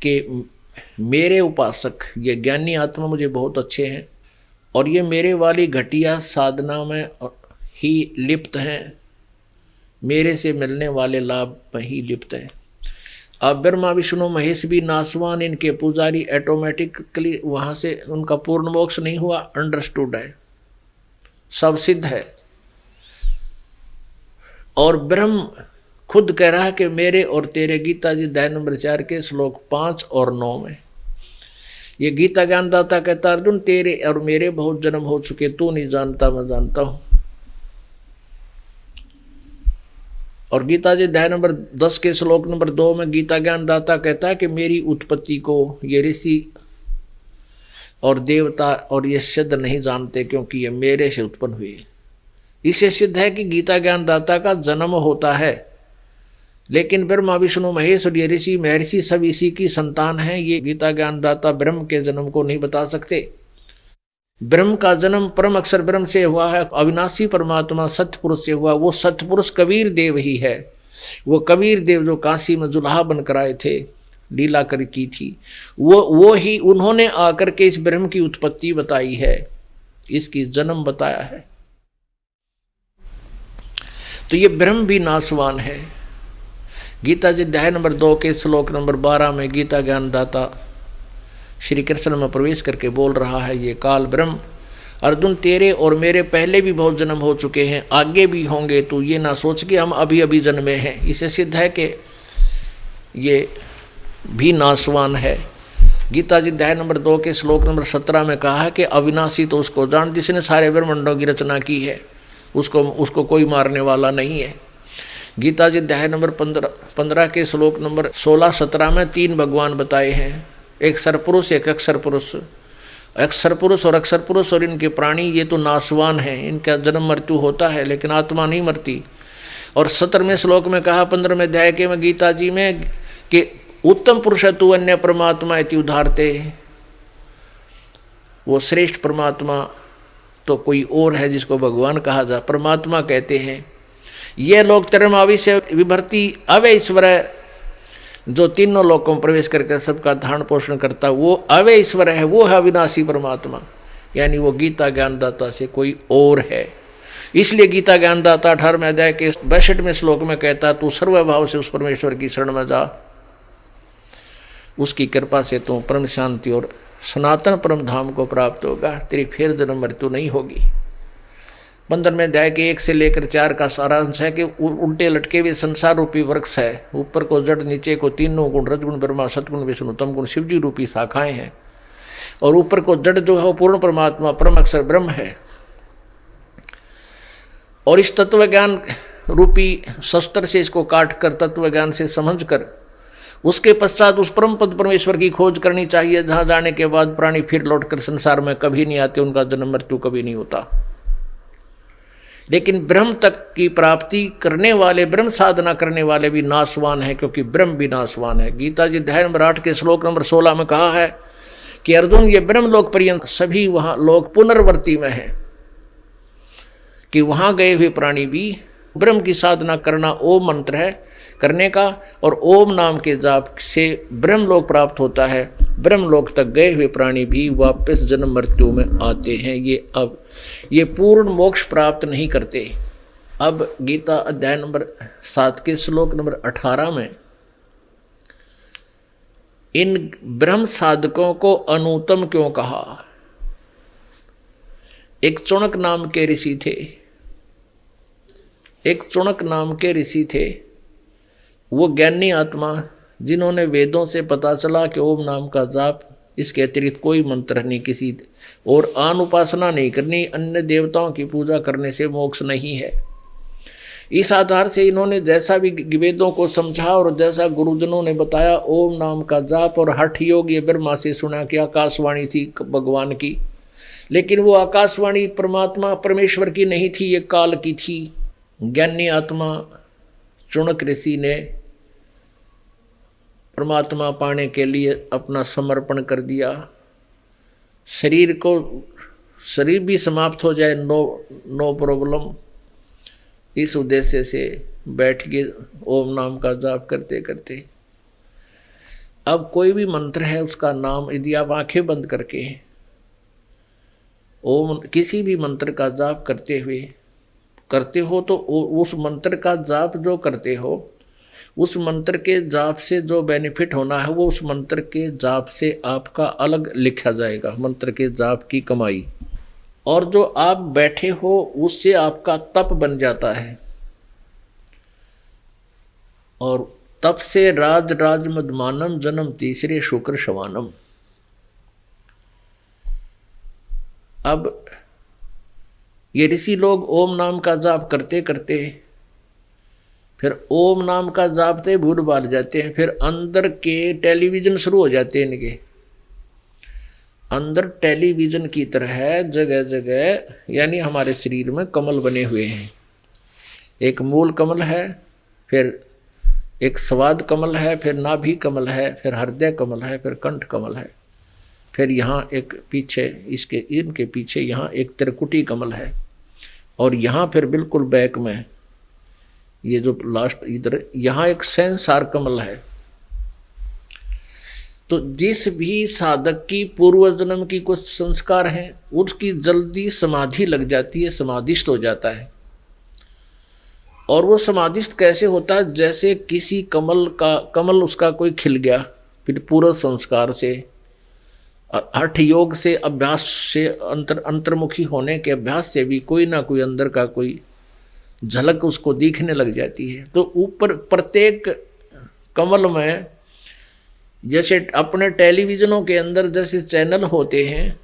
कि मेरे उपासक, ये ज्ञानी आत्मा मुझे बहुत अच्छे हैं और ये मेरे वाली घटिया साधना में ही लिप्त हैं, मेरे से मिलने वाले लाभ में ही लिप्त हैं। अब ब्रह्मा विष्णु महेश भी नासवान, इनके पुजारी ऑटोमेटिकली वहाँ से उनका पूर्ण मोक्ष नहीं हुआ, अंडरस्टूड है, सब सिद्ध है। और ब्रह्म खुद कह रहा है कि मेरे और तेरे, गीता जी अध्याय नंबर 4 के श्लोक 5 और 9 में ये गीता ज्ञानदाता कहता, अर्जुन तेरे और मेरे बहुत जन्म हो चुके, तू नहीं जानता मैं जानता हूं। और गीता जी अध्याय नंबर 10 के श्लोक नंबर 2 में गीता ज्ञानदाता कहता है कि मेरी उत्पत्ति को ये ऋषि और देवता और ये सिद्ध नहीं जानते, क्योंकि ये मेरे से उत्पन्न हुए। इससे सिद्ध है कि गीता ज्ञानदाता का जन्म होता है, लेकिन ब्रह्मा विष्णु महेश और ये ऋषि महर्षि सब इसी की संतान हैं। ये गीता ज्ञानदाता ब्रह्म के जन्म को नहीं बता सकते। ब्रह्म का जन्म परम अक्षर ब्रह्म से हुआ है, अविनाशी परमात्मा सत्पुरुष से हुआ। वो सत्पुरुष कबीर देव ही है। वो कबीर देव जो काशी में जुल्हा बनकर आए थे, लीला कर की थी, वो ही उन्होंने आकर के इस ब्रह्म की उत्पत्ति बताई है, इसकी जन्म बताया है। तो ये ब्रह्म भी नासवान है। गीता जी अध्याय नंबर 2 के श्लोक नंबर 12 में गीता ज्ञानदाता श्री कृष्ण में प्रवेश करके बोल रहा है, ये काल ब्रह्म, अर्जुन तेरे और मेरे पहले भी बहुत जन्म हो चुके हैं, आगे भी होंगे, तो ये ना सोच के हम अभी अभी जन्मे हैं। इसे सिद्ध है कि ये भी नासवान है। गीता जी अध्याय नंबर 2 के श्लोक नंबर 17 में कहा है कि अविनाशी तो उसको जान जिसने सारे ब्रह्मांडों की रचना की है, उसको कोई मारने वाला नहीं है। गीता जी अध्याय नंबर 15 के श्लोक नंबर 16-17 में 3 भगवान बताए हैं, एक सरपुरुष, एक अक्षर पुरुष। अक्षर पुरुष और अक्षर पुरुष और इनके प्राणी ये तो नासवान हैं, इनका जन्म मृत्यु होता है, लेकिन आत्मा नहीं मरती। और 17वें श्लोक में कहा 15वें अध्याय के में गीता जी में कि उत्तम पुरुष तू अन्य परमात्मा इति उदाहरते, वो श्रेष्ठ परमात्मा तो कोई और है जिसको भगवान कहा जा, परमात्मा कहते हैं। ये लोग तरमाविष्य विभर्ति अवय ईश्वर, जो तीनों लोकों में प्रवेश करके सबका धारण पोषण करता, वो अवय ईश्वर है, वो है अविनाशी परमात्मा, यानी वो गीता ज्ञानदाता से कोई और है। इसलिए गीता ज्ञानदाता 18वें अध्याय के 62वें श्लोक में कहता, तू सर्वभाव से उस परमेश्वर की शरण में जा, उसकी कृपा से तू परम शांति और सनातन परम धाम को प्राप्त होगा, तेरी फिर जन्म मृत्यु नहीं होगी। 15वें अध्याय के 1 से लेकर 4 का सारांश है कि उल्टे लटके हुए संसार रूपी वृक्ष है, ऊपर को जड़, नीचे को तीनों गुण, रजगुण ब्रह्मा, सतगुण विष्णु, तम गुण शिवजी रूपी शाखाएं हैं, और ऊपर को जड़ जो है वो पूर्ण परमात्मा परम अक्षर ब्रह्म है। और इस तत्व ज्ञान रूपी शस्त्र से इसको काट कर, तत्व ज्ञान से समझ कर, उसके पश्चात उस परम पद परमेश्वर की खोज करनी चाहिए, जहां जाने के बाद प्राणी फिर लौटकर संसार में कभी नहीं आते, उनका जन्म मृत्यु कभी नहीं होता। लेकिन ब्रह्म तक की प्राप्ति करने वाले, ब्रह्म साधना करने वाले भी नाशवान है, क्योंकि ब्रह्म भी नाशवान है। गीता जी अध्याय नंबर 8 के श्लोक नंबर 16 में कहा है कि अर्जुन, ये ब्रह्म लोक पर्यंत सभी वहां लोग पुनर्वर्ती में है, कि वहां गए हुए प्राणी भी ब्रह्म की साधना करना ओम मंत्र है करने का, और ओम नाम के जाप से ब्रह्म लोक प्राप्त होता है। ब्रह्म लोक तक गए हुए प्राणी भी वापस जन्म मृत्यु में आते हैं, ये पूर्ण मोक्ष प्राप्त नहीं करते। अब गीता अध्याय नंबर 7 के श्लोक नंबर 18 में इन ब्रह्म साधकों को अनुत्तम क्यों कहा। एक चुणक नाम के ऋषि थे, एक चुणक नाम के ऋषि थे, वो ज्ञानी आत्मा जिन्होंने वेदों से पता चला कि ओम नाम का जाप, इसके अतिरिक्त कोई मंत्र नहीं, किसी और आन उपासना नहीं करनी, अन्य देवताओं की पूजा करने से मोक्ष नहीं है। इस आधार से इन्होंने जैसा भी वेदों को समझा और जैसा गुरुजनों ने बताया, ओम नाम का जाप और हठ योग, ये ब्रह्मा से सुना कि आकाशवाणी थी भगवान की, लेकिन वो आकाशवाणी परमात्मा परमेश्वर की नहीं थी, ये काल की थी। ज्ञानी आत्मा चुणक ऋषि ने परमात्मा पाने के लिए अपना समर्पण कर दिया, शरीर भी समाप्त हो जाए, नो प्रॉब्लम, इस उद्देश्य से बैठ के ओम नाम का जाप करते करते। अब कोई भी मंत्र है उसका नाम यदि आप आंखें बंद करके ओम किसी भी मंत्र का जाप करते हो तो उस मंत्र का जाप जो करते हो, उस मंत्र के जाप से जो बेनिफिट होना है वो उस मंत्र के जाप से आपका अलग लिखा जाएगा, मंत्र के जाप की कमाई। और जो आप बैठे हो उससे आपका तप बन जाता है, और तप से राज मदमानम जन्म तीसरे शुक्र शवानम। अब ये ऋषि लोग ओम नाम का जाप करते करते फिर ओम नाम का जापते भूल बाल जाते हैं, फिर अंदर के टेलीविजन शुरू हो जाते हैं इनके अंदर। टेलीविजन की तरह जगह जगह यानी हमारे शरीर में कमल बने हुए हैं। एक मूल कमल है, फिर एक स्वाद कमल है, फिर नाभि कमल है, फिर हृदय कमल है, फिर कंठ कमल है, फिर यहाँ एक पीछे इनके पीछे यहाँ एक त्रिकुटी कमल है, और यहाँ फिर बिल्कुल बैक में ये जो लास्ट इधर यहाँ एक सेंसार कमल है। तो जिस भी साधक की पूर्व जन्म की कुछ संस्कार हैं उसकी जल्दी समाधि लग जाती है, समाधिष्ट हो जाता है। और वो समाधिष्ट कैसे होता है, जैसे किसी कमल उसका कोई खिल गया, फिर पूर्व संस्कार से हठ योग से अभ्यास से अंतर्मुखी होने के अभ्यास से भी कोई ना कोई अंदर का कोई झलक उसको दिखने लग जाती है। तो ऊपर प्रत्येक कमल में जैसे अपने टेलीविजनों के अंदर जैसे चैनल होते हैं,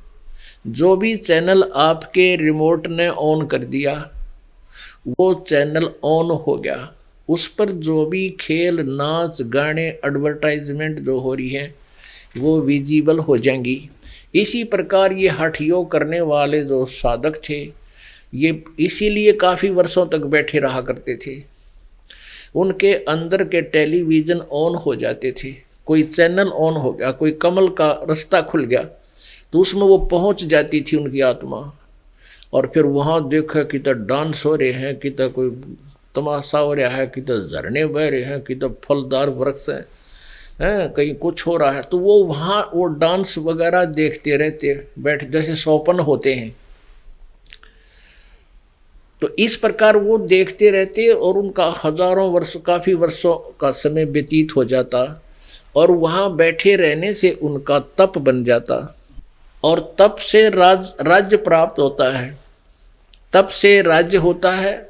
जो भी चैनल आपके रिमोट ने ऑन कर दिया वो चैनल ऑन हो गया, उस पर जो भी खेल नाच गाने एडवर्टाइजमेंट जो हो रही है वो विजिबल हो जाएंगी। इसी प्रकार ये हठ योग करने वाले जो साधक थे ये इसीलिए काफ़ी वर्षों तक बैठे रहा करते थे। उनके अंदर के टेलीविज़न ऑन हो जाते थे, कोई चैनल ऑन हो गया, कोई कमल का रास्ता खुल गया तो उसमें वो पहुंच जाती थी उनकी आत्मा। और फिर वहाँ देखा कि तो डांस हो रहे हैं, कि तो कोई तमाशा हो रहा है, कि तो झरने बह रहे हैं, कि तो फलदार वृक्ष हैं, कहीं कुछ हो रहा है, तो वो वहाँ वो डांस वगैरह देखते रहते बैठ, जैसे सौपन होते हैं। तो इस प्रकार वो देखते रहते और उनका हजारों वर्ष, काफी वर्षों का समय व्यतीत हो जाता और वहां बैठे रहने से उनका तप बन जाता और तप से राज्य प्राप्त होता है, तप से राज्य होता है।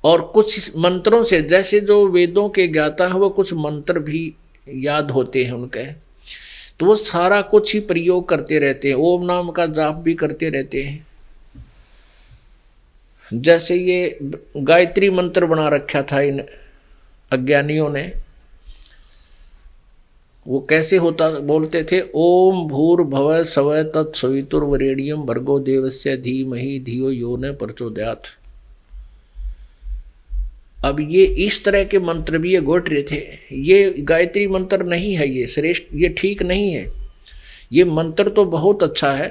और कुछ मंत्रों से, जैसे जो वेदों के ज्ञाता है वो कुछ मंत्र भी याद होते हैं उनके, तो वो सारा कुछ ही प्रयोग करते रहते हैं, ओम नाम का जाप भी करते रहते हैं। जैसे ये गायत्री मंत्र बना रखा था इन अज्ञानियों ने, वो कैसे होता, बोलते थे ओम भूर्भुवः स्वः तत्सवितुर्वरेण्यं भर्गो देवस्य धीमहि धियो यो न प्रचोदयात्। अब ये इस तरह के मंत्र भी ये घोट रहे थे। ये गायत्री मंत्र नहीं है, ये श्रेष्ठ, ये ठीक नहीं है। ये मंत्र तो बहुत अच्छा है,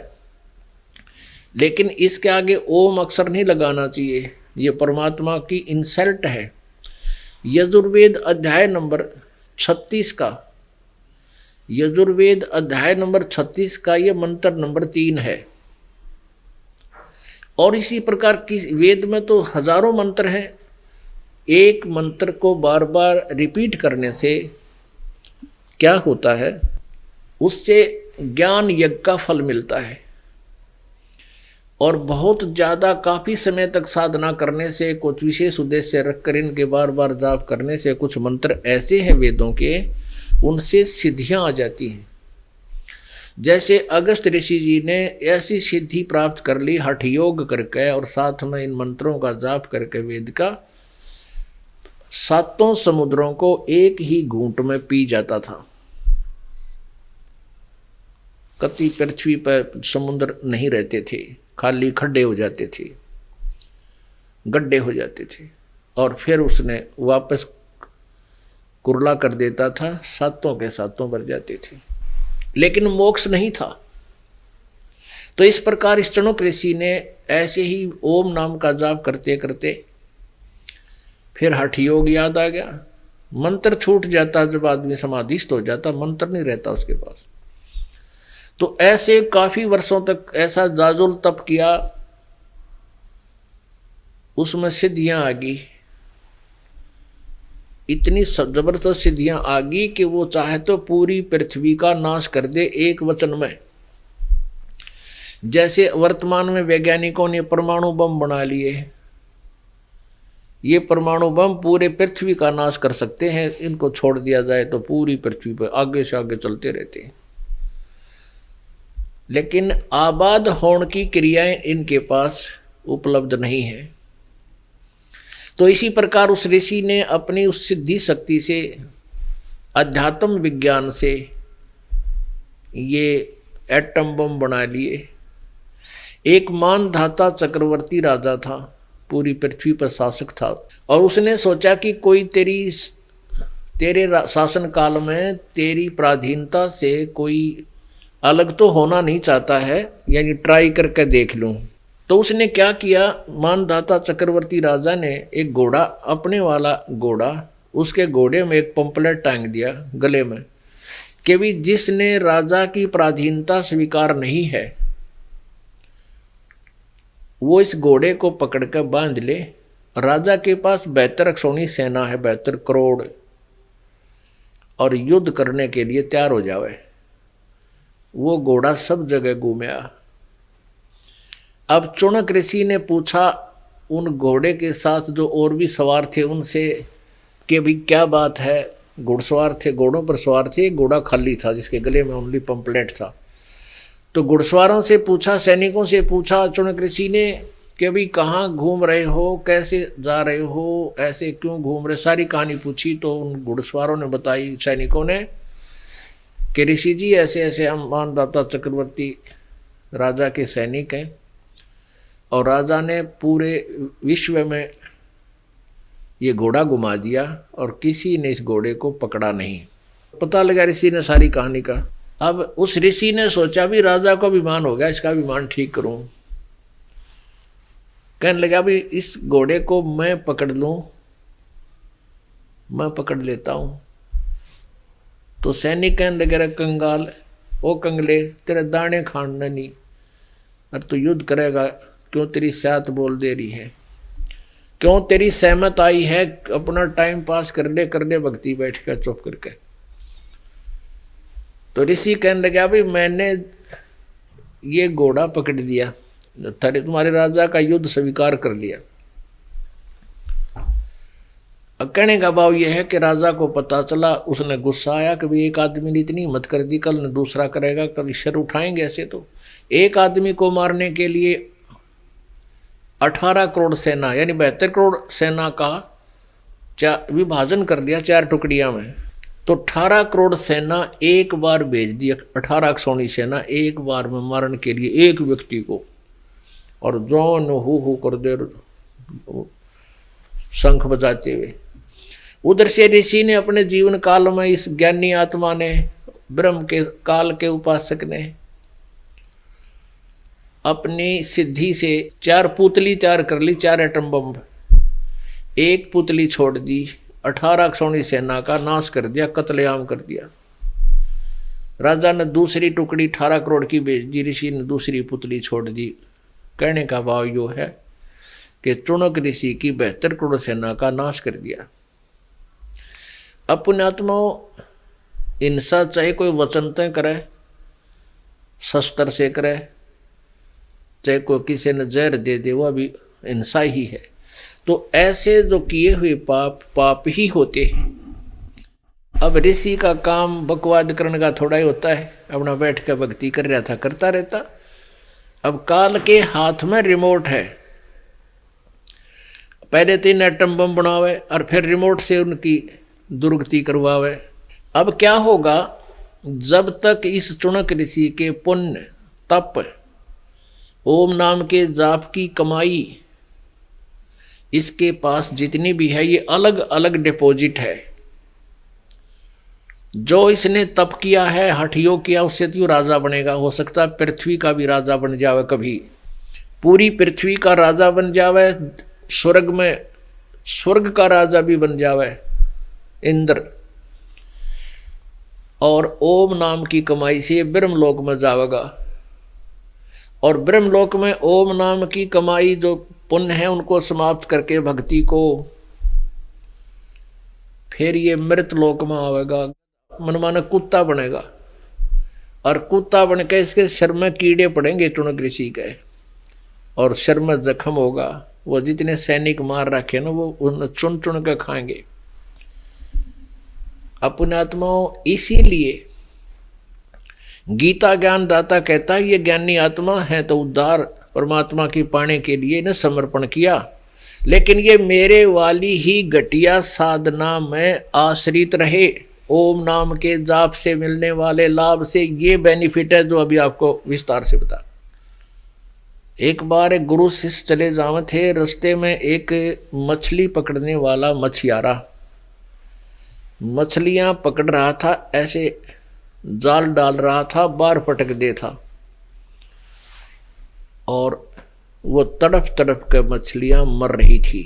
लेकिन इसके आगे ओम अक्षर नहीं लगाना चाहिए, ये परमात्मा की इंसल्ट है। यजुर्वेद अध्याय नंबर 36 का, यजुर्वेद अध्याय नंबर 36 का ये मंत्र नंबर 3 है। और इसी प्रकार की वेद में तो हजारों मंत्र हैं। एक मंत्र को बार बार रिपीट करने से क्या होता है, उससे ज्ञान यज्ञ का फल मिलता है। और बहुत ज़्यादा काफ़ी समय तक साधना करने से, कुछ विशेष उद्देश्य रखकर इनके बार बार जाप करने से, कुछ मंत्र ऐसे हैं वेदों के, उनसे सिद्धियां आ जाती हैं। जैसे अगस्त ऋषि जी ने ऐसी सिद्धि प्राप्त कर ली हठ योग करके और साथ में इन मंत्रों का जाप करके वेद का, 7 समुद्रों को एक ही घूंट में पी जाता था। कति पृथ्वी पर समुद्र नहीं रहते थे, खाली खड्डे हो जाते थे, गड्ढे हो जाते थे, और फिर उसने वापस कुरला कर देता था, 7 के 7 भर जाते थे, लेकिन मोक्ष नहीं था। तो इस प्रकार इस चाणक्य ऋषि ने ऐसे ही ओम नाम का जाप करते करते फिर हठ योग याद आ गया। मंत्र छूट जाता जब आदमी समाधिस्थ हो जाता, मंत्र नहीं रहता उसके पास। तो ऐसे काफी वर्षों तक ऐसा जाजुल तप किया, उसमें सिद्धियां आ गई, इतनी जबरदस्त सिद्धियां आ गई कि वो चाहे तो पूरी पृथ्वी का नाश कर दे एक वचन में। जैसे वर्तमान में वैज्ञानिकों ने परमाणु बम बना लिए, ये परमाणु बम पूरे पृथ्वी का नाश कर सकते हैं, इनको छोड़ दिया जाए तो पूरी पृथ्वी पर आगे से आगे चलते रहते हैं। लेकिन आबाद होने की क्रियाएं इनके पास उपलब्ध नहीं है। तो इसी प्रकार उस ऋषि ने अपनी उस सिद्धि शक्ति से, अध्यात्म विज्ञान से ये एटम बम बना लिए। एक मानधाता चक्रवर्ती राजा था, पूरी पृथ्वी पर शासक था, और उसने सोचा कि कोई तेरे शासन काल में तेरी पराधीनता से कोई अलग तो होना नहीं चाहता है, यानी ट्राई करके देख लूं। तो उसने क्या किया, मानधाता चक्रवर्ती राजा ने एक घोड़ा, अपने वाला घोड़ा, उसके घोड़े में एक पंपलेट टांग दिया गले में कि भी जिसने राजा की पराधीनता स्वीकार नहीं है वो इस घोड़े को पकड़कर बांध ले। राजा के पास 72 अक्षौणी सेना है, 72 करोड़, और युद्ध करने के लिए तैयार हो जावे। वो घोड़ा सब जगह घूमया। अब चाणक्य ऋषि ने पूछा उन घोड़े के साथ जो और भी सवार थे उनसे कि भाई क्या बात है, घुड़सवार थे, घोड़ों पर सवार थे, घोड़ा खाली था जिसके गले में ओनली पंपलेट था। तो घुड़सवारों से पूछा, सैनिकों से पूछा चाणक्य ऋषि ने कि भाई कहाँ घूम रहे हो, कैसे जा रहे हो, ऐसे क्यों घूम रहे, सारी कहानी पूछी। तो उन घुड़सवारों ने बताई, सैनिकों ने, कि ऋषि जी ऐसे ऐसे हम मानधाता चक्रवर्ती राजा के सैनिक हैं और राजा ने पूरे विश्व में ये घोड़ा घुमा दिया और किसी ने इस घोड़े को पकड़ा नहीं। पता लगा ऋषि ने सारी कहानी का। अब उस ऋषि ने सोचा भी राजा को अभिमान हो गया, इसका अभिमान ठीक करूं। कहने लगा भी इस घोड़े को मैं पकड़ लूं, मैं पकड़ लेता हूं। तो सैनिक कहने लगे, रे कंगाल, ओ कंगले, तेरे दाने खाने नहीं, और तू युद्ध करेगा क्यों, तेरी स्यात बोल दे रही है। क्यों तेरी सहमत आई है, अपना टाइम पास कर ले भक्ति बैठ कर चुप करके। तो ऋषि कहने लगा भाई मैंने ये घोड़ा पकड़ लिया, तुम्हारे राजा का युद्ध स्वीकार कर लिया। कहने का भाव यह है कि राजा को पता चला, उसने गुस्सा आया कि भाई एक आदमी ने इतनी हिम्मत कर दी, कल न दूसरा करेगा, कभी शर उठाएंगे ऐसे। तो एक आदमी को मारने के लिए 18 करोड़ सेना यानी 72 करोड़ सेना का विभाजन कर दिया 4 टुकड़ियां में। तो 18 करोड़ सेना एक बार भेज दी, 18 सोनी सेना एक बार में मारने के लिए एक व्यक्ति को, और जौन हु कर दे शंख बजाते हुए। उधर से ऋषि ने अपने जीवन काल में, इस ज्ञानी आत्मा ने, ब्रह्म के काल के उपासक ने अपनी सिद्धि से 4 पुतली तैयार कर ली, 4 एटम बम। एक पुतली छोड़ दी, 18 सोनी सेना का नाश कर दिया, कत्लेआम कर दिया। राजा ने दूसरी टुकड़ी 18 करोड़ की भेज दी, ऋषि ने दूसरी पुतली छोड़ दी। कहने का भाव यो है कि चुनक ऋषि की 72 करोड़ सेना का नाश कर दिया। अब पुण्यात्माओं, हिंसा चाहे कोई वचन तय करे, शस्त्र से करे, चाहे कोई किसी ने जहर दे दे, वह भी हिंसा ही है। तो ऐसे जो किए हुए पाप ही होते हैं। अब ऋषि का काम बकवाद करने का थोड़ा ही होता है, अपना बैठ कर भक्ति कर रहा था, करता रहता। अब काल के हाथ में रिमोट है, पहले 3 एटम बम बनावे और फिर रिमोट से उनकी दुर्गति करवावे। अब क्या होगा, जब तक इस चुनक ऋषि के पुण्य तप ओम नाम के जाप की कमाई इसके पास जितनी भी है, ये अलग अलग डिपॉजिट है। जो इसने तप किया है, हठ योग किया, उससे तो राजा बनेगा। हो सकता है पृथ्वी का भी राजा बन जावे, कभी पूरी पृथ्वी का राजा बन जावे, स्वर्ग में स्वर्ग का राजा भी बन जावे, इंद्र। और ओम नाम की कमाई से ब्रह्मलोक में जावेगा, और ब्रह्मलोक में ओम नाम की कमाई जो पुण्य है उनको समाप्त करके भक्ति को, फिर ये मृत लोक में आवेगा, मनमाना कुत्ता बनेगा। और कुत्ता बन के इसके सिर में कीड़े पड़ेंगे चुनक ऋषि के, और सिर में जख्म होगा। वो जितने सैनिक मार रखे ना, वो उन्हें चुन चुन के खाएंगे। पुण्यात्माओं, इसीलिए गीता ज्ञान दाता कहता है ये ज्ञानी आत्मा है तो उद्धार परमात्मा की पाने के लिए ने समर्पण किया, लेकिन ये मेरे वाली ही घटिया साधना में आश्रित रहे। ओम नाम के जाप से मिलने वाले लाभ से ये बेनिफिट है जो अभी आपको विस्तार से बता। एक बार एक गुरु शिष्य चले जावे थे, रास्ते में एक मछली पकड़ने वाला मछियारा मछलियां पकड़ रहा था, ऐसे जाल डाल रहा था, बार पटक दे था, और वो तड़प तड़प कर मछलियां मर रही थी।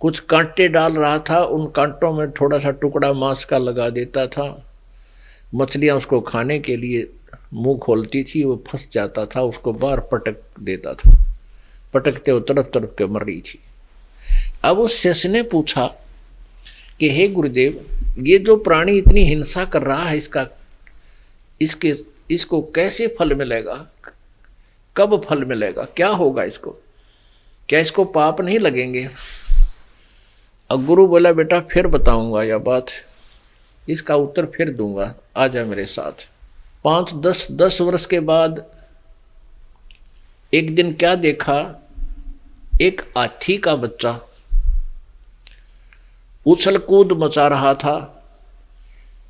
कुछ कांटे डाल रहा था, उन कांटों में थोड़ा सा टुकड़ा मांस का लगा देता था। मछलियां उसको खाने के लिए मुंह खोलती थी, वो फंस जाता था, उसको बार पटक देता था, पटकते वो तड़प तड़प के मर रही थी। अब उस शिष्य ने पूछा कि हे गुरुदेव, ये जो प्राणी इतनी हिंसा कर रहा है, इसको कैसे फल मिलेगा, कब फल मिलेगा, क्या होगा इसको, क्या इसको पाप नहीं लगेंगे? अब गुरु बोला बेटा फिर बताऊंगा यह बात, इसका उत्तर फिर दूंगा, आ जा मेरे साथ। 5-10 वर्ष के बाद एक दिन क्या देखा, एक हाथी का बच्चा उछल कूद मचा रहा था।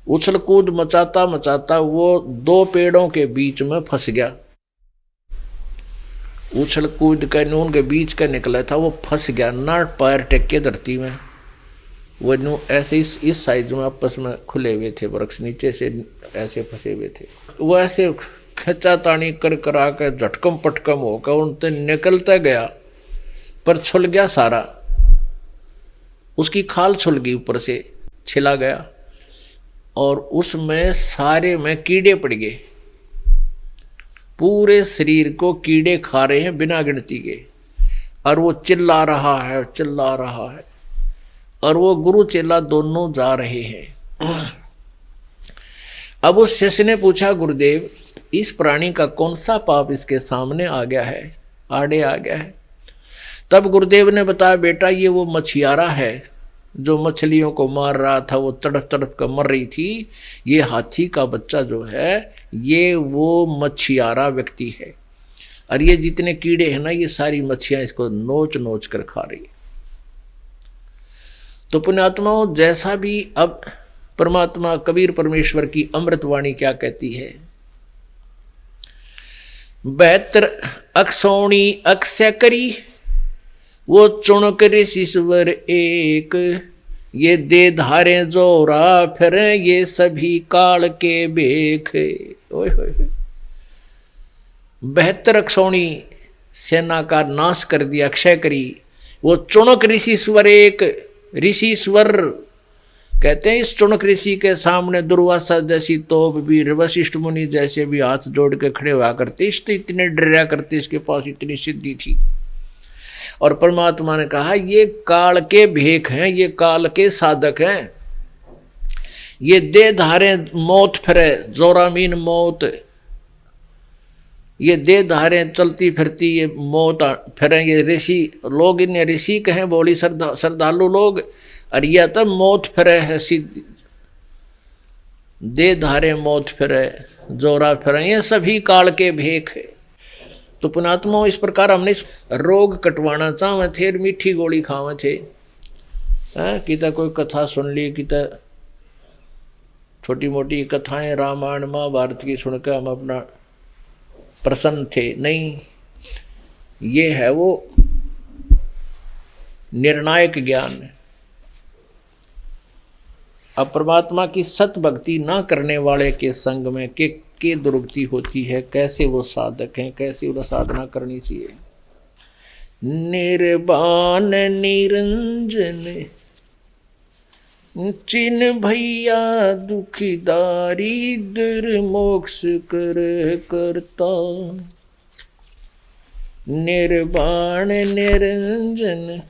उछल कूद मचाता मचाता वो 2 पेड़ों के बीच में फंस गया। उछल कूद कर नून के बीच का निकला था, वो फंस गया, ना पैर टेक के धरती में। वो नू ऐसे इस साइज में आपस में खुले हुए थे, वृक्ष नीचे से ऐसे फंसे हुए थे। वो ऐसे खचा तानी कर करा कर झटकम पटकम होकर उनसे निकलता गया, पर छुल गया सारा, उसकी खाल छुल गई, ऊपर से छिला गया, और उसमें सारे में कीड़े पड़ गए। पूरे शरीर को कीड़े खा रहे हैं बिना गिनती के। और वो चिल्ला रहा है, चिल्ला रहा है, और वो गुरु चेला दोनों जा रहे हैं। अब उस शिष्य ने पूछा, गुरुदेव इस प्राणी का कौन सा पाप इसके सामने आ गया है, आड़े आ गया है? तब गुरुदेव ने बताया, बेटा ये वो मछियारा है जो मछलियों को मार रहा था, वो तड़प तड़प कर मर रही थी। ये हाथी का बच्चा जो है ये वो मछियारा व्यक्ति है, और ये जितने कीड़े हैं ना, ये सारी मच्छियां इसको नोच नोच कर खा रही है। तो पुण्यात्माओं, जैसा भी अब परमात्मा कबीर परमेश्वर की अमृतवाणी क्या कहती है, 72 अक्षौणी अक्षय करी, वो चुणक ऋषिश्वर एक, ये दे धारे जोरा फिर ये सभी काल के बेख। ओए होए, 72 अक्षौणी सेना का नाश कर दिया, अक्षय करी। वो चुणक ऋषिश्वर एक, ऋषिश्वर कहते हैं इस चुणक ऋषि के सामने दुर्वासा जैसी तोप भी, वशिष्ठ मुनि जैसे भी हाथ जोड़ के खड़े हुआ करते, इतने डरा करते, इसके पास इतनी सिद्धि थी। और परमात्मा ने कहा ये काल के भेख हैं, ये काल के साधक हैं, ये दे धारे मौत फिरे, जोरामीन मौत, ये दे धारे चलती फिरती ये मौत फिरे। ये ऋषि लोग, इन्हें ऋषि कहें, बोली श्रद्धालु लोग, और यह तब मौत फिरे है सीधी, दे धारे मौत फिरे, जोरा फिरे, ये सभी काल के भेख है। तो पुणात्मा इस प्रकार हमने रोग कटवाना चाहे थे, मीठी गोली खावे थे, किता कोई कथा सुन ली, किता छोटी मोटी कथाएं रामायण महाभारत की सुनकर हम अपना प्रसन्न थे, नहीं, ये है वो निर्णायक ज्ञान। अब परमात्मा की सत भक्ति ना करने वाले के संग में के दुर्गति होती है, कैसे वो साधक हैं, कैसे वो साधना करनी चाहिए। निर्वाण निरंजन चिन भैया दुखिदारी दर मोक्ष कर करता, निर्वाण निरंजन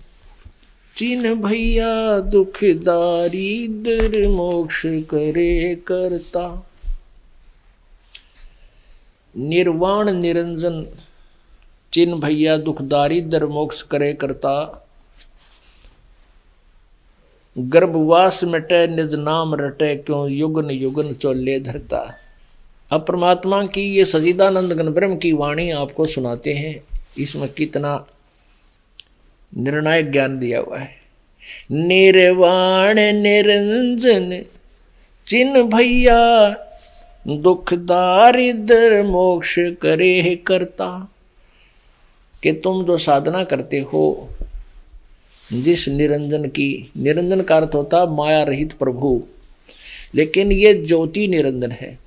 चिन भैया दुखदारी दर मोक्ष करे करता। निर्वाण निरंजन चिन भैया दुखदारी दर मोक्ष करे करता, गर्भवास मिटे निज नाम रटे क्यों युगन युगन चोले धरता। अब परमात्मा की ये सजीदानंद गण ब्रह्म की वाणी आपको सुनाते हैं, इसमें कितना निर्णायक ज्ञान दिया हुआ है। निर्वाण निरंजन चिन भैया दुख दारिद्र मोक्ष करे करता, कि तुम जो साधना करते हो जिस निरंजन की, निरंजन का अर्थ होता माया रहित प्रभु, लेकिन ये ज्योति निरंजन है,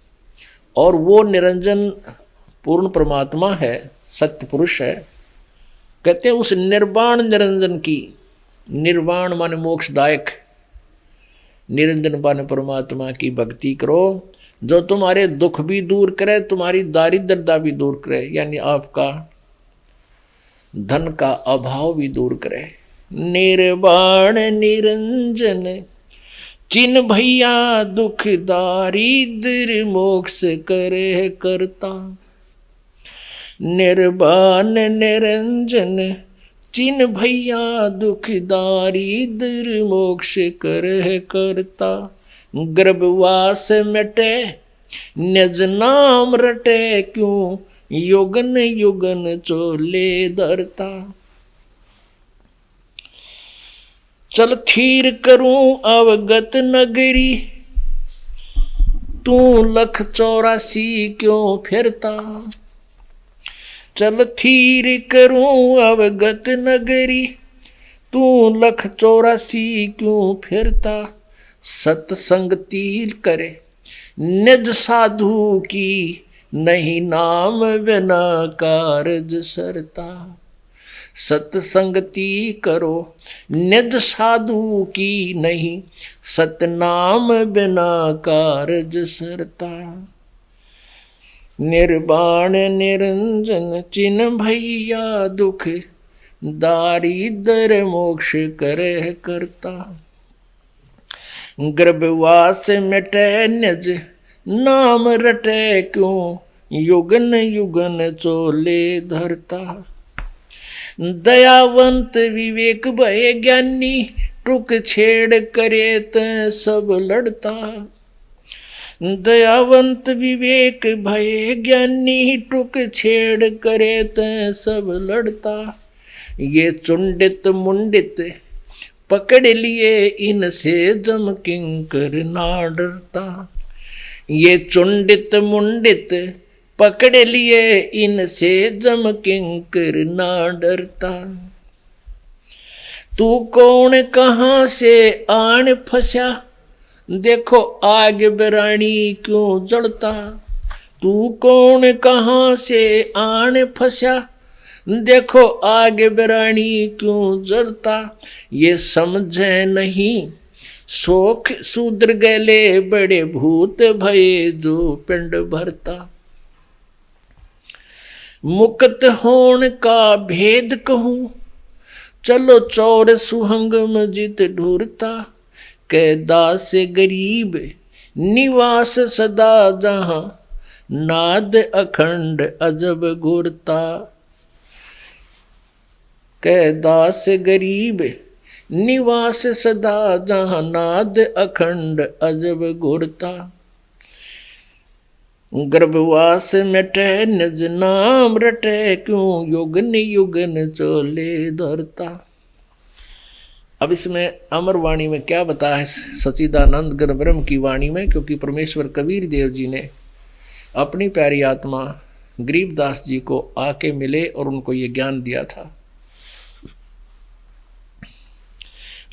और वो निरंजन पूर्ण परमात्मा है, सत्य पुरुष है। कहते हैं उस निर्वाण निरंजन की, निर्वाण माने मोक्षदायक, निरंजन माने परमात्मा की भक्ति करो, जो तुम्हारे दुख भी दूर करे, तुम्हारी दारिद्रता भी दूर करे, यानी आपका धन का अभाव भी दूर करे। निर्वाण निरंजन चिन भैया दुख दारिद्र मोक्ष करे करता, निर्वाण निरंजन चिन भैया दुख दारिद्र मोक्ष करे करता, गर्भवास मिटे निज नाम रटे क्यों युगन युगन चोले धरता। चल थीर करूं अवगत नगरी, तू लख 84 क्यों फिरता। चल थीर करूं अवगत नगरी, तू लख 84 क्यों फिरता। सत्संगति करे निज साधु की, नहीं नाम बिना कारज सरता। सत्संगति करो निज साधु की, नहीं सतनाम बिना कारज सरता। निर्वाण निरंजन चिन भैया दुख दारिद्र मोक्ष करे करता। गर्भवास मिटे निज नाम रटे क्यों, युगन युगन चोले धरता। दयावंत विवेक भय ज्ञानी, टुक छेड़ करे त सब लड़ता। दयावंत विवेक भय ज्ञानी, टुक छेड़ करे त सब लड़ता। ये चुंडित मुंडित पकड़ लिए, इनसे जम किंकर ना डरता। ये चुंडित मुंडित पकड़ लिए, इनसे जम किंकर ना डरता। तू कौन कहाँ से आन फंसा, देखो आग बरानी क्यों जलता। तू कौन कहाँ से आन फंसा, देखो आग बरानी क्यों जलता। ये समझे नहीं शोक शूद्र गले, बड़े भूत भये जो पिंड भरता। मुक्त होने का भेद कहूं, चलो चौर सुहंग मजिद ढूरता। कैदास गरीब निवास सदा जहां, नाद अखंड अजब गुरता। कैदास गरीब निवास सदा जहां, नाद अखंड अजब गुरता। गर्भवास मिटे निज नाम रटे क्यों, युगन युगन चोले धरता। अब इसमें अमर वाणी में क्या बताया है सच्चिदानंद घन ब्रह्म की वाणी में, क्योंकि परमेश्वर कबीर देव जी ने अपनी प्यारी आत्मा गरीबदास जी को आके मिले और उनको ये ज्ञान दिया था।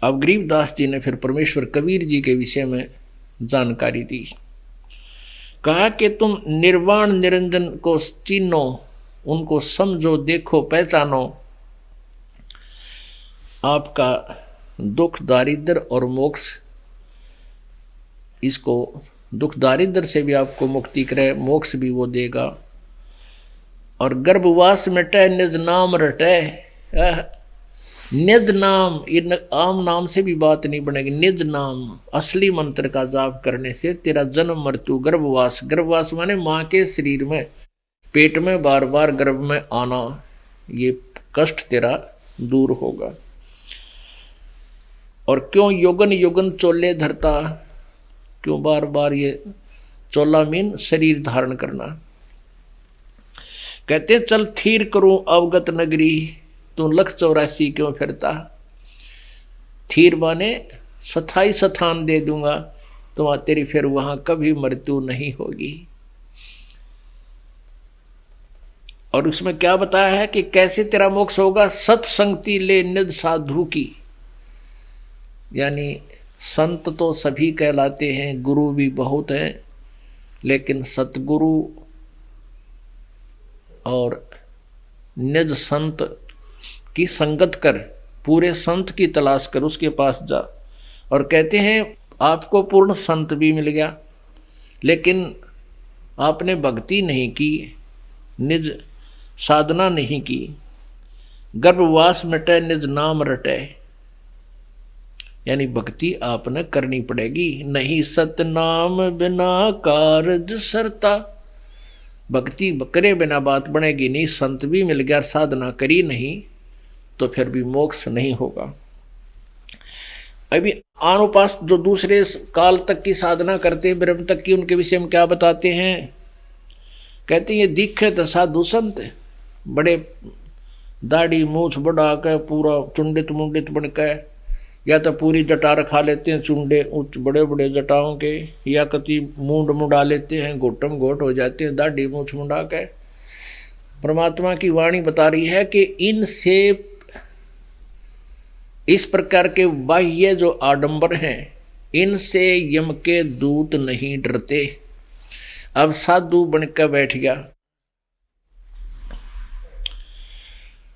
अब गरीबदास जी ने फिर परमेश्वर कबीर जी के विषय में जानकारी दी। कहा कि तुम निर्वाण निरंजन को चिन्हो, उनको समझो, देखो, पहचानो। आपका दुख दारिद्र और मोक्ष, इसको दुख दारिद्र से भी आपको मुक्ति करे, मोक्ष भी वो देगा। और गर्भवास मिटे निज नाम रटे। निज नाम, इन आम नाम से भी बात नहीं बनेगी। निज नाम असली मंत्र का जाप करने से तेरा जन्म मृत्यु गर्भवास, गर्भवास माने माँ के शरीर में, पेट में बार बार गर्भ में आना, ये कष्ट तेरा दूर होगा। और क्यों युगन युगन चोले धरता, क्यों बार बार ये चोला मीन शरीर धारण करना। कहते चल थीर करूं अवगत नगरी, तू लख 84 क्यों फिरता। थीर माने स्थाई स्थान दे दूंगा, तो तेरी फिर वहां कभी मृत्यु नहीं होगी। और उसमें क्या बताया है कि कैसे तेरा मोक्ष होगा। सत्संगति ले निज साधु की, यानी संत तो सभी कहलाते हैं, गुरु भी बहुत हैं, लेकिन सतगुरु और निज संत की संगत कर, पूरे संत की तलाश कर, उसके पास जा। और कहते हैं आपको पूर्ण संत भी मिल गया, लेकिन आपने भक्ति नहीं की, निज साधना नहीं की। गर्भवास मिटे निज नाम रटे, यानी भक्ति आपने करनी पड़ेगी। नहीं सतनाम बिना कारज सरता, भक्ति करे बिना बात बनेगी नहीं। संत भी मिल गया, साधना करी नहीं, तो फिर भी मोक्ष नहीं होगा। अभी अनुपास जो दूसरे काल तक की साधना करते हैं, ब्रह्म तक की, उनके विषय में क्या बताते हैं। कहते हैं ये दिखे तो साधु संत, बड़े दाढ़ी मूछ बढ़ा के, पूरा चुंडित मुंडित बन के, या तो पूरी जटा रखा लेते हैं, चुंडे उच्च बड़े बड़े जटाओं के, या कति मूंड मुंडा लेते हैं, घोटम घोट हो जाते हैं दाढ़ी मूछ मुंडा के। परमात्मा की वाणी बता रही है कि इनसे, इस प्रकार के बाह्य जो आडंबर हैं, इनसे यम के दूत नहीं डरते। अब साधु बनकर बैठ गया,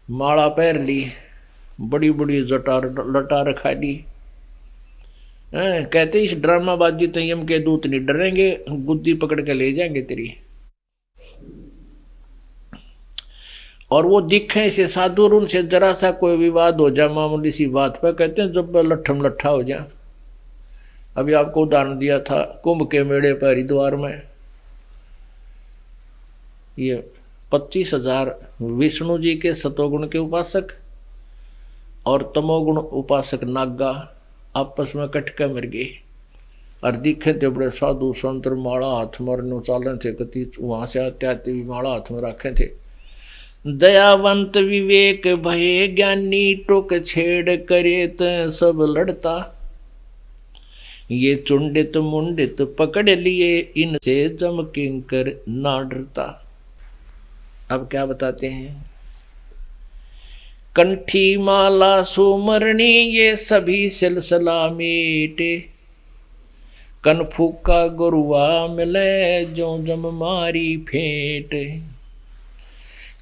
माला पहन ली, बड़ी बड़ी जटा लटा रखा ली, कहते इस ड्रामाबाजी तो यम के दूत नहीं डरेंगे, गुद्दी पकड़ के ले जाएंगे तेरी। और वो दिखे से साधु और उनसे जरा सा कोई विवाद हो जाए मामूली सी बात पर, कहते हैं जब लट्ठम लट्ठा हो जाए। अभी आपको उदाहरण दिया था कुंभ के मेले पर हरिद्वार में, ये 25,000 विष्णु जी के सतोगुण के उपासक और तमोगुण उपासक नागा आपस में कट के मर गए। और दिखे थे बड़े साधु संत माला हाथ मारने चाले थे, कति वहां से आते आते भी माला हाथ में रखे थे। दयावंत विवेक भये ज्ञानी टोक छेड़ करे त सब लड़ता, ये चुंडित मुंडित पकड़ लिए इनसे जम किंकर ना डरता। अब क्या बताते हैं, कंठी माला सुमरणी ये सभी सिलसिला मेटे, कन फूका गुरुआ मिले जो जम मारी फेंट।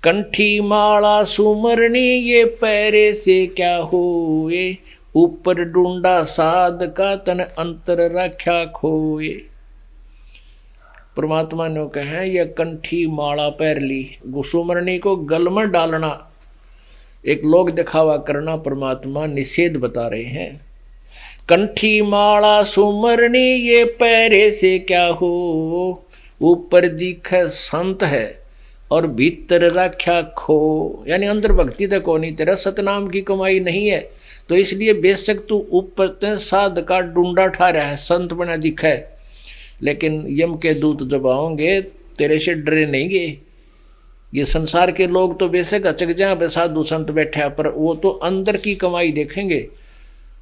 कंठी माला सुमरणी ये पैरे से क्या हुए, ऊपर ढूंढा साध का तन अंतर रख्या खोए। परमात्मा ने कहा यह कंठी माला पैर ली, सुमरणी को गल में डालना, एक लोग दिखावा करना परमात्मा निषेध बता रहे हैं। कंठी माला सुमरणी ये पैरे से क्या हो, ऊपर दिखे संत है और भीतर रख्या खो। यानी अंदर भक्ति तो को नहीं, तेरा सतनाम की कमाई नहीं है, तो इसलिए बेशक तू ऊपर साध का डूंडा ठा रहा है, संत बना दिखा है, लेकिन यम के दूत जब आओगे तेरे से डरे नहीं गे। ये संसार के लोग तो बेशक अचक जाए साधु संत बैठे, पर वो तो अंदर की कमाई देखेंगे,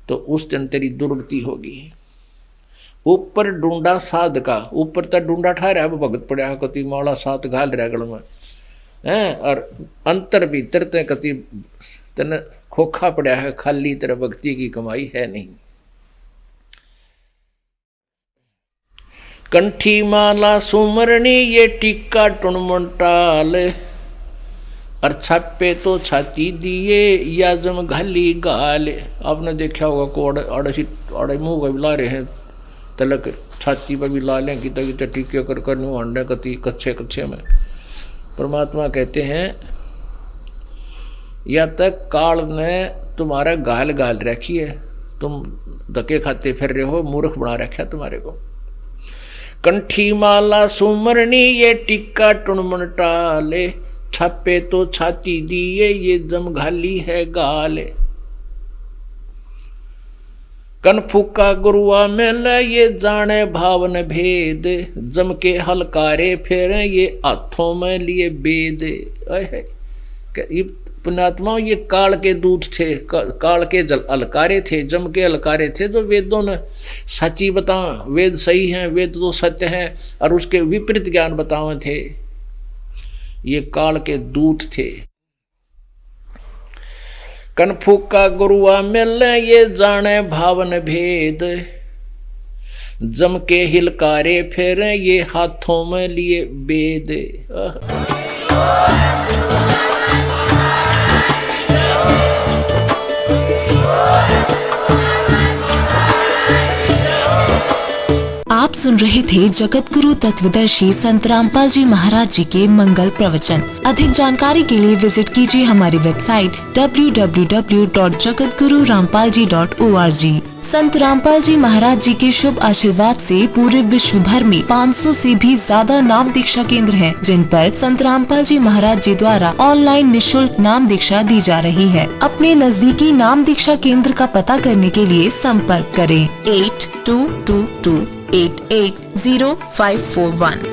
तो उस दिन तेरी दुर्गति होगी। ऊपर ढूंढा साध का, ऊपर तक ढूंढा ठा रहा है, भगत पड़ा कति मौला साथ घाल रहा गल में है, और अंतर भीतर ते कति तन खोखा पड़ा है, खाली तरह भक्ति की कमाई है नहीं। कंठी माला सुमरणी ये टिक्का टुनमंटाल, और छापे तो छाती दिए या जम घाली गाल। आपने देखा होगा को अड़े मुँह पर भी ला रहे हैं, तलक छाती पर भी ला लें, किता किता टीके कर कर न्यू अंडे कति कच्चे कच्चे में। परमात्मा कहते हैं या तक काल ने तुम्हारा गाल गाल रखी है, तुम धक्के खाते फिर रहे हो, मूर्ख बना रखा तुम्हारे को। कंठी माला सुमरणी ये टिक्का टुनमन टाले, छापे तो छाती दिए ये जम घाली है गाल। कन फूका गुरुआ मेल ये जाने भावन भेद, जम के हलकारे फिर ये हाथों में लिए बेद। पुण्यात्माओं ये काल के दूत थे, काल के अलकारे थे, जम के अलकारे थे, जो वेदों ने सच्ची बताओ, वेद सही हैं, वेद तो सत्य हैं, और उसके विपरीत ज्ञान बताओ थे। ये काल के दूत थे। कनफूका गुरुआ मिल ये जाने भावन भेद, जम के हिलकारे फिर ये हाथों में लिए बेद। आप सुन रहे थे जगत गुरु तत्वदर्शी संत रामपाल जी महाराज जी के मंगल प्रवचन। अधिक जानकारी के लिए विजिट कीजिए हमारी वेबसाइट www.jagatgururampalji.org। संत रामपाल जी महाराज जी के शुभ आशीर्वाद से पूरे विश्व भर में 500 से भी ज्यादा नाम दीक्षा केंद्र हैं, जिन पर संत रामपाल जी महाराज जी द्वारा ऑनलाइन निशुल्क नाम दीक्षा दी जा रही है। अपने नजदीकी नाम दीक्षा केंद्र का पता करने के लिए संपर्क करें 8222880541।